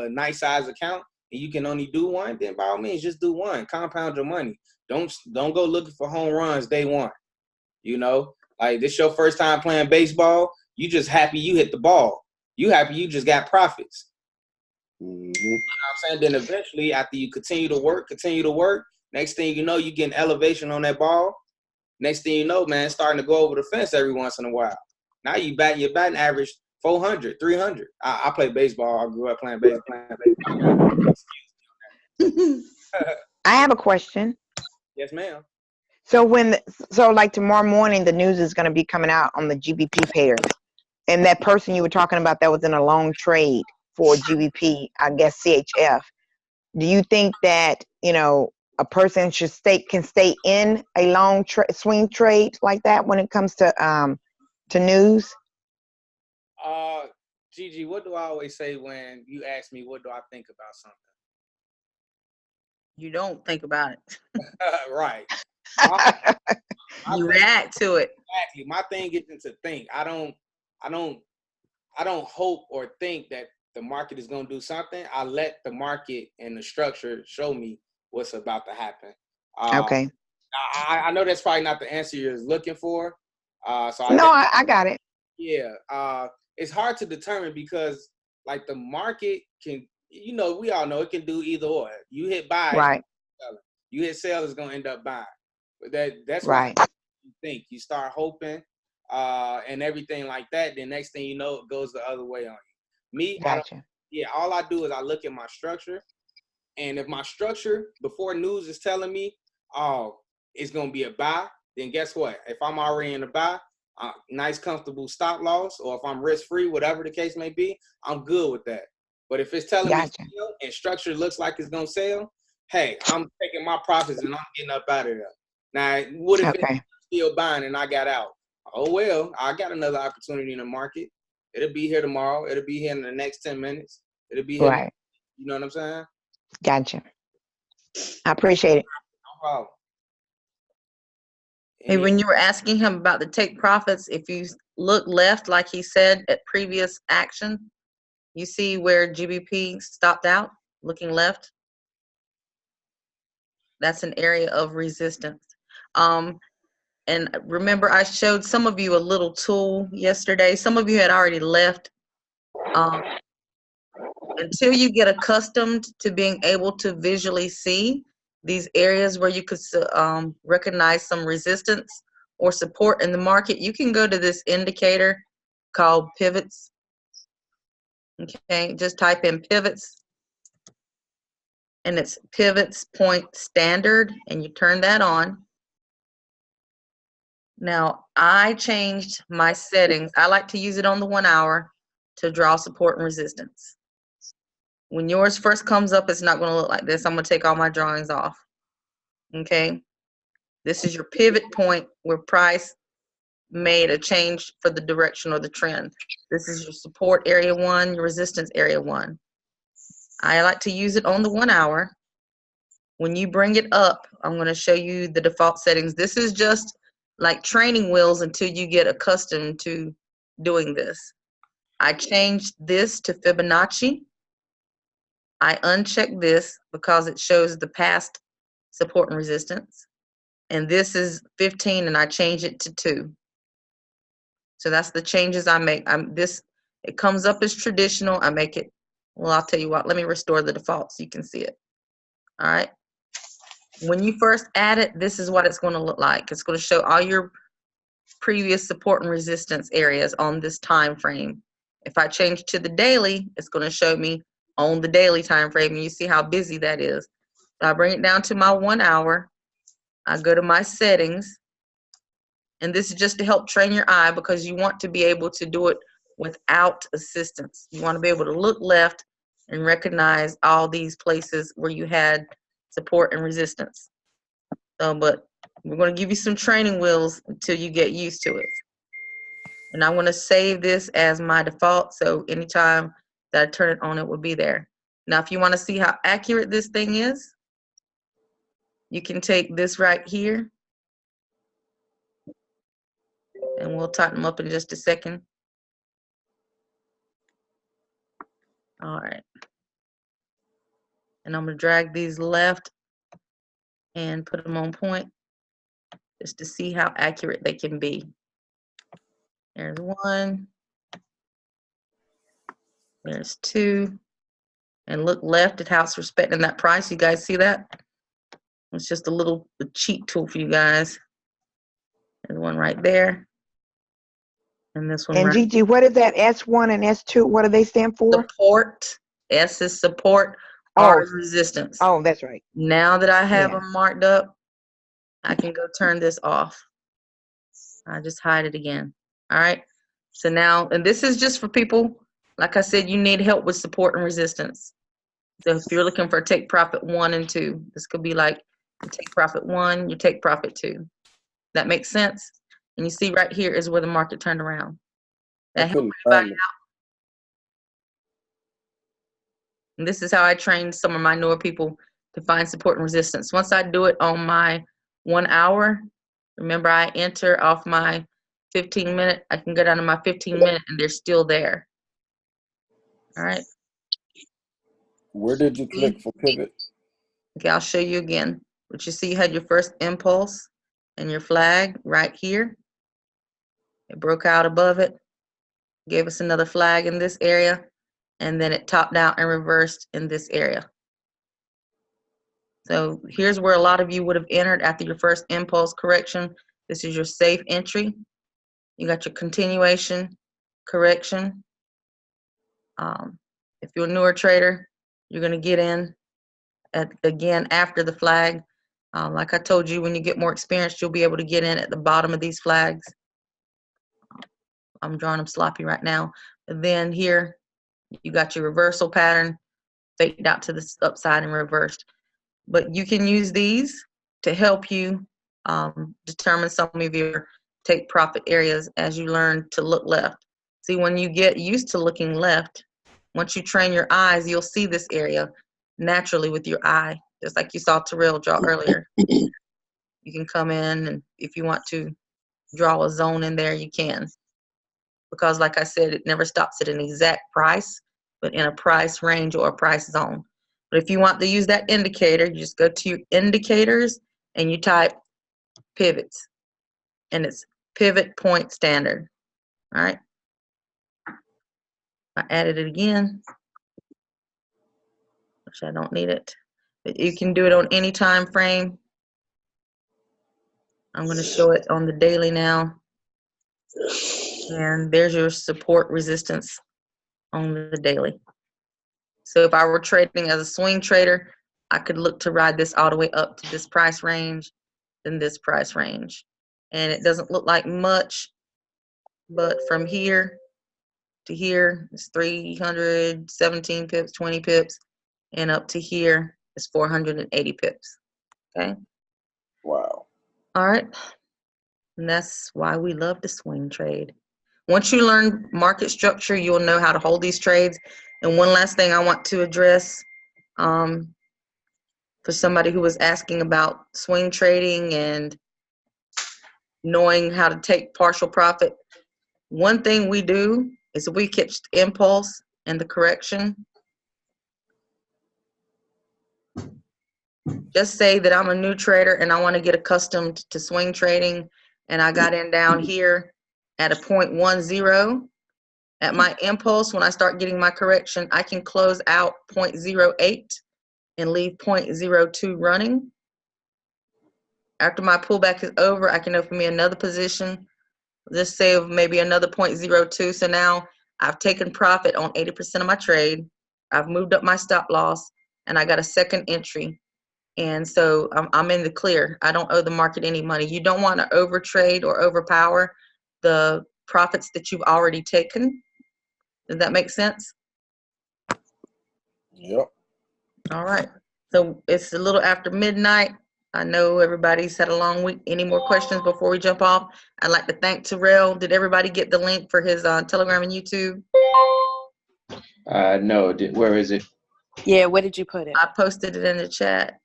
nice size account and you can only do one, then by all means just do one. Compound your money. Don't go looking for home runs day one. Like this your first time playing baseball. You just happy you hit the ball. You happy you just got profits. Mm-hmm. You know what I'm saying? Then eventually, after you continue to work, next thing you know, you getting elevation on that ball. Next thing you know, man, it's starting to go over the fence every once in a while. Now your batting average 400, 300. I play baseball. I grew up playing baseball. I have a question. Yes, ma'am. So like tomorrow morning, the news is going to be coming out on the GBP pairs, and that person you were talking about that was in a long trade for GBP, I guess CHF. Do you think that a person can stay in a long swing trade like that when it comes to news? Gigi, what do I always say when you ask me what do I think about something? You don't think about it. Right. You react to it. Exactly. My thing isn't to think. I don't hope or think that the market is going to do something. I let the market and the structure show me what's about to happen. Okay. I know that's probably not the answer you're looking for. I got it. Yeah. It's hard to determine because like the market can, we all know it can do either or. You hit buy, right. You hit sell, is going to end up buying. But that's right. What you think. You start hoping and everything like that. Then next thing you know, it goes the other way on you. Me, gotcha. All I do is I look at my structure. And if my structure before news is telling me, oh, it's going to be a buy, then guess what? If I'm already in a buy, nice comfortable stop loss, or if I'm risk-free, whatever the case may be, I'm good with that. But if it's telling me sell and structure looks like it's going to sell, hey, I'm taking my profits and I'm getting up out of there. Now, what if it's still buying and I got out? Oh, well, I got another opportunity in the market. It'll be here tomorrow. It'll be here in the next 10 minutes. It'll be here. Right. You know what I'm saying? Gotcha. I appreciate it. No problem. Hey, when you were asking him about the take profits, if you look left, like he said at previous action, you see where GBP stopped out, looking left. That's an area of resistance. And remember, I showed some of you a little tool yesterday. Some of you had already left. until you get accustomed to being able to visually see these areas where you could recognize some resistance or support in the market, you can go to this indicator called pivots. Okay, just type in pivots, and it's pivots point standard, and you turn that on. Now, I changed my settings. I like to use it on the 1 hour to draw support and resistance. When yours first comes up, it's not going to look like this. I'm going to take all my drawings off. Okay, this is your pivot point where price made a change for the direction or the trend. This is your support area 1, your resistance area 1. I like to use it on the 1 hour. When you bring it up, I'm going to show you the default settings. This is just like training wheels until you get accustomed to doing this. I changed this to Fibonacci. I unchecked this because it shows the past support and resistance. And this is 15, and I changed it to 2. So that's the changes I make. It comes up as traditional. I make it, well, I'll tell you what, let me restore the default so you can see it. All right. When you first add it, this is what it's going to look like. It's going to show all your previous support and resistance areas on this time frame. If I change to the daily, it's going to show me on the daily time frame, and you see how busy that is. So I bring it down to my 1 hour. I go to my settings, and this is just to help train your eye because you want to be able to do it without assistance. You want to be able to look left and recognize all these places where you had support and resistance. So, but we're going to give you some training wheels until you get used to it. And I'm going to save this as my default, so anytime that I turn it on, it will be there. Now, if you want to see how accurate this thing is, you can take this right here, and we'll tighten them up in just a second. All right. And I'm going to drag these left and put them on point just to see how accurate they can be. There's 1. There's 2. And look left at how it's respecting that price. You guys see that? It's just a little cheat tool for you guys. There's 1 right there. And this one And right Gigi, what is that S1 and S2? What do they stand for? support. S is support, R is resistance. Oh, that's right. Now that I have Yeah. them marked up, I can go turn this off. I just hide it again. All right. So now, and this is just for people, like I said, you need help with support and resistance. So if you're looking for take profit 1 and 2, this could be like you take profit 1, you take profit 2. That makes sense? And you see right here is where the market turned around. That helped everybody out. And this is how I train some of my newer people to find support and resistance. Once I do it on my 1 hour, remember I enter off my 15-minute, I can go down to my 15-minute and they're still there. All right. Where did you click for pivot? Okay, I'll show you again. But you see you had your first impulse and your flag right here. It broke out above it, gave us another flag in this area, and then it topped out and reversed in this area. So here's where a lot of you would have entered after your first impulse correction. This is your safe entry. You got your continuation, correction. If you're a newer trader, you're going to get in again after the flag. Like I told you, when you get more experienced, you'll be able to get in at the bottom of these flags. I'm drawing them sloppy right now. And then here, you got your reversal pattern, faked out to the upside and reversed. But you can use these to help you determine some of your take profit areas as you learn to look left. See, when you get used to looking left, once you train your eyes, you'll see this area naturally with your eye, just like you saw Tyrell draw earlier. You can come in, and if you want to draw a zone in there, you can. Because like I said, it never stops at an exact price, but in a price range or a price zone. But if you want to use that indicator, you just go to your indicators and you type pivots, and it's pivot point standard. All right. I added it again. which I don't need it. But you can do it on any time frame. I'm going to show it on the daily now. And there's your support resistance on the daily. So if I were trading as a swing trader, I could look to ride this all the way up to this price range, then this price range. And it doesn't look like much, but from here to here is 317 pips, 20 pips, and up to here is 480 pips. Okay. Wow. All right. And that's why we love to swing trade. Once you learn market structure, you'll know how to hold these trades. And one last thing I want to address for somebody who was asking about swing trading and knowing how to take partial profit. One thing we do is if we catch the impulse and the correction, just say that I'm a new trader and I want to get accustomed to swing trading, and I got in down here at a 0.10. At my impulse, when I start getting my correction, I can close out 0.08 and leave 0.02 running. After my pullback is over, I can open me another position. Let's say of maybe another 0.02. So now I've taken profit on 80% of my trade. I've moved up my stop loss, and I got a second entry. And so I'm in the clear. I don't owe the market any money. You don't want to overtrade or overpower the profits that you've already taken. Does that make sense? Yep. All right. So it's a little after midnight. I know everybody's had a long week. Any more questions before we jump off? I'd like to thank Tyrell. Did everybody get the link for his Telegram and YouTube? No. Where is it? Yeah, where did you put it? I posted it in the chat.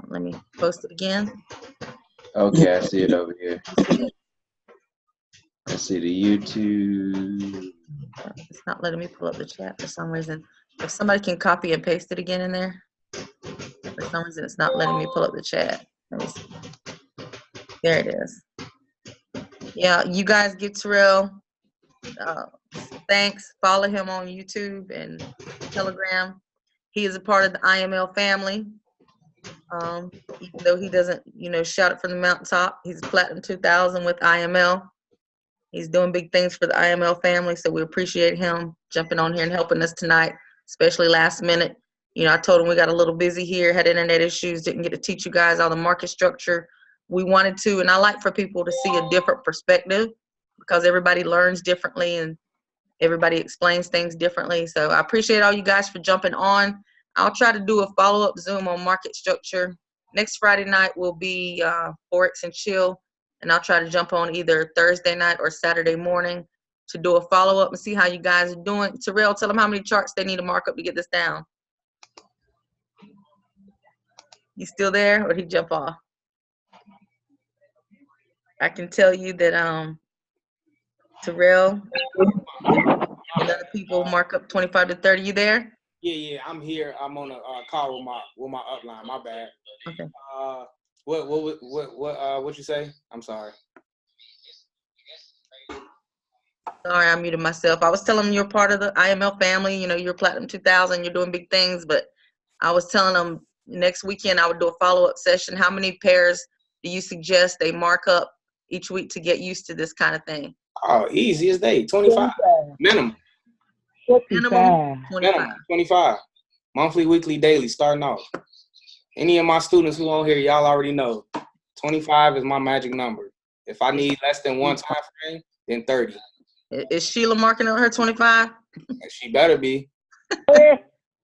Let me post it again. Okay, I see it over here. I see the YouTube. It's not letting me pull up the chat for some reason. If somebody can copy and paste it again in there. For some reason, it's not letting me pull up the chat. Let me see. There it is. Yeah, you guys give Tyrell thanks. Follow him on YouTube and Telegram. He is a part of the IML family. Even though he doesn't, shout it from the mountaintop, he's Platinum 2000 with IML. He's doing big things for the IML family, so we appreciate him jumping on here and helping us tonight, especially last minute. I told him we got a little busy here, had internet issues, didn't get to teach you guys all the market structure we wanted to, and I like for people to see a different perspective because everybody learns differently and everybody explains things differently. So I appreciate all you guys for jumping on. I'll try to do a follow-up Zoom on market structure. Next Friday night will be ForexNChill, and I'll try to jump on either Thursday night or Saturday morning to do a follow-up and see how you guys are doing. Tyrell, tell them how many charts they need to mark up to get this down. You still there, or did he jump off? I can tell you that Tyrell and other people mark up 25 to 30. You there? Yeah, I'm here. I'm on a call with my upline. My bad. Okay. What you say? I'm sorry. Sorry, I muted myself. I was telling them you're part of the IML family. You're Platinum 2000. You're doing big things, but I was telling them next weekend I would do a follow-up session. How many pairs do you suggest they mark up each week to get used to this kind of thing? Oh, easy as day. 25 minimum. 25. Monthly, weekly, daily, starting off. Any of my students who on here, y'all already know. 25 is my magic number. If I need less than one time frame, then 30. Is Sheila marking on her 25? She better be.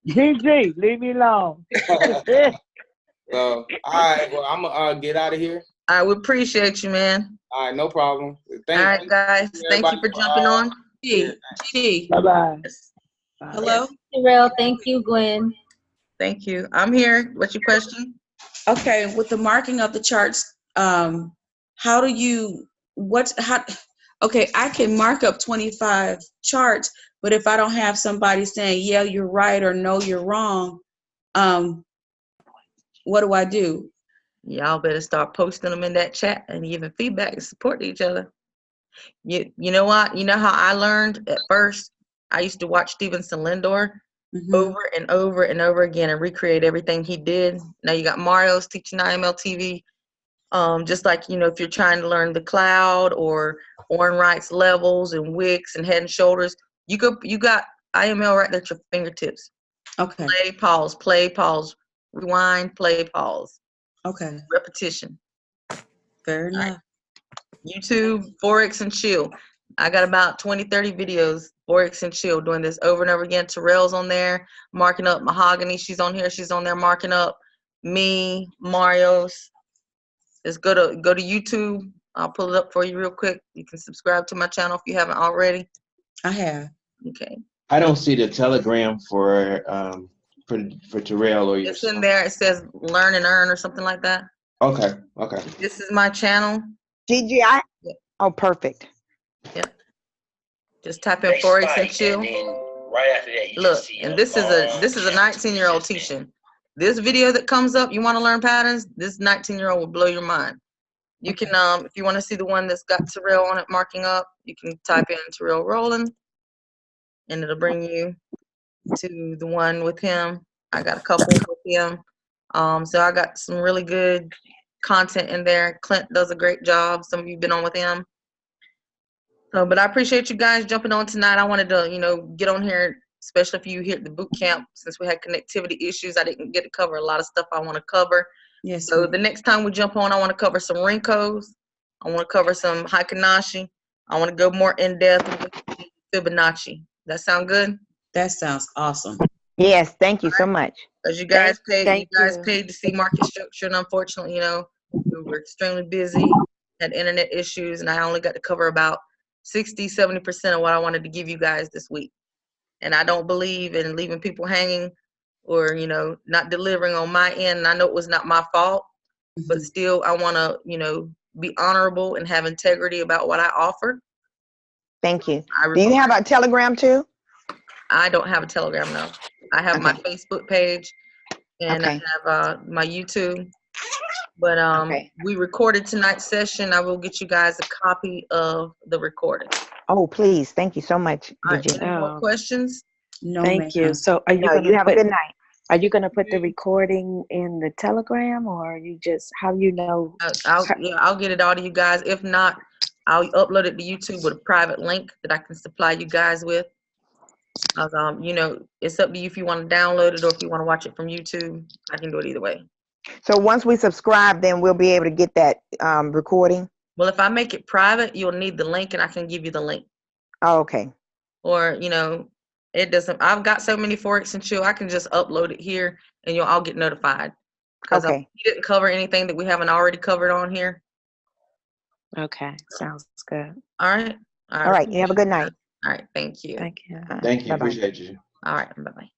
GG, leave me alone. So, all right, well, I'm going to get out of here. All right, we appreciate you, man. All right, no problem. All right, guys. Thank you for jumping on. Bye-bye. Hello? Tyrell, thank you, Gwen. Thank you. I'm here. What's your question? Okay, with the marking of the charts, okay, I can mark up 25 charts, but if I don't have somebody saying, yeah, you're right, or no, you're wrong, what do I do? Y'all better start posting them in that chat and giving feedback and support each other. You know what? You know how I learned at first? I used to watch Stevenson Lindor, over and over and over again and recreate everything he did. Now you got Mario's teaching IML TV. Just like, you know, if you're trying to learn the cloud or Orrin Wright's levels and wicks and head and shoulders, you got IML right there at your fingertips. Okay. Play, pause, rewind, play, pause. Okay. Repetition. Fair enough. YouTube, ForexNChill. I got about 20, 30 videos, ForexNChill, doing this over and over again. Tyrell's on there, marking up. Mahogany, she's on here. She's on there marking up. Me, Mario's. Just go to YouTube. I'll pull it up for you real quick. You can subscribe to my channel if you haven't already. I have. Okay. I don't see the telegram for Tyrell or It's yourself. in there. It says learn and earn or something like that. Okay. Okay. This is my channel. GGI. Oh, perfect. Yep. Just type in ForexNChill. Right after that, you Look, and this is a 19-year-old teaching. This video that comes up, you want to learn patterns, this 19-year-old will blow your mind. You can, if you want to see the one that's got Tyrell on it marking up, you can type in Terrell Rolland, and it'll bring you to the one with him. I got a couple with him. So I got some really good content in there. Clint does a great job. Some of you been on with him. So, but I appreciate you guys jumping on tonight. I wanted to, you know, get on here, especially if you hit the boot camp. Since we had connectivity issues, I didn't get to cover a lot of stuff I want to cover. Yes. So the next time we jump on, I want to cover some Rinkos. I want to cover some Hikanashi. I want to go more in depth with Fibonacci. That sound good? That sounds awesome. Yes, thank you so much. Because you guys Thank paid to see market structure, and unfortunately, you know, we were extremely busy, had internet issues, and I only got to cover about 60-70% of what I wanted to give you guys this week. And I don't believe in leaving people hanging or, you know, not delivering on my end. And I know it was not my fault, but still I want to, you know, be honorable and have integrity about what I offer. Thank you. Do you have a Telegram too? I don't have a Telegram, no. I have my Facebook page and I have my YouTube. But we recorded tonight's session. I will get you guys a copy of the recording. Oh, please. Thank you so much. All right, any more questions? No, Thank you. So are you No, gonna you have a put, good night. Are you gonna put the recording in the Telegram, or are you just, how you know? I'll get it all to you guys. If not, I'll upload it to YouTube with a private link that I can supply you guys with. You know, it's up to you if you want to download it or if you want to watch it from YouTube. I can do it either way. So once we subscribe, then we'll be able to get that recording. Well, if I make it private, you'll need the link, and I can give you the link. Oh, okay. Or, you know, it doesn't. I've got so many ForexNChill, I can just upload it here, and you'll all get notified. Because Okay. we didn't cover anything that we haven't already covered on here. Okay, sounds good. All right. All right. You have a good night. All right. Thank you. Thank you. Thank you. Bye-bye. Appreciate you. All right. Bye-bye.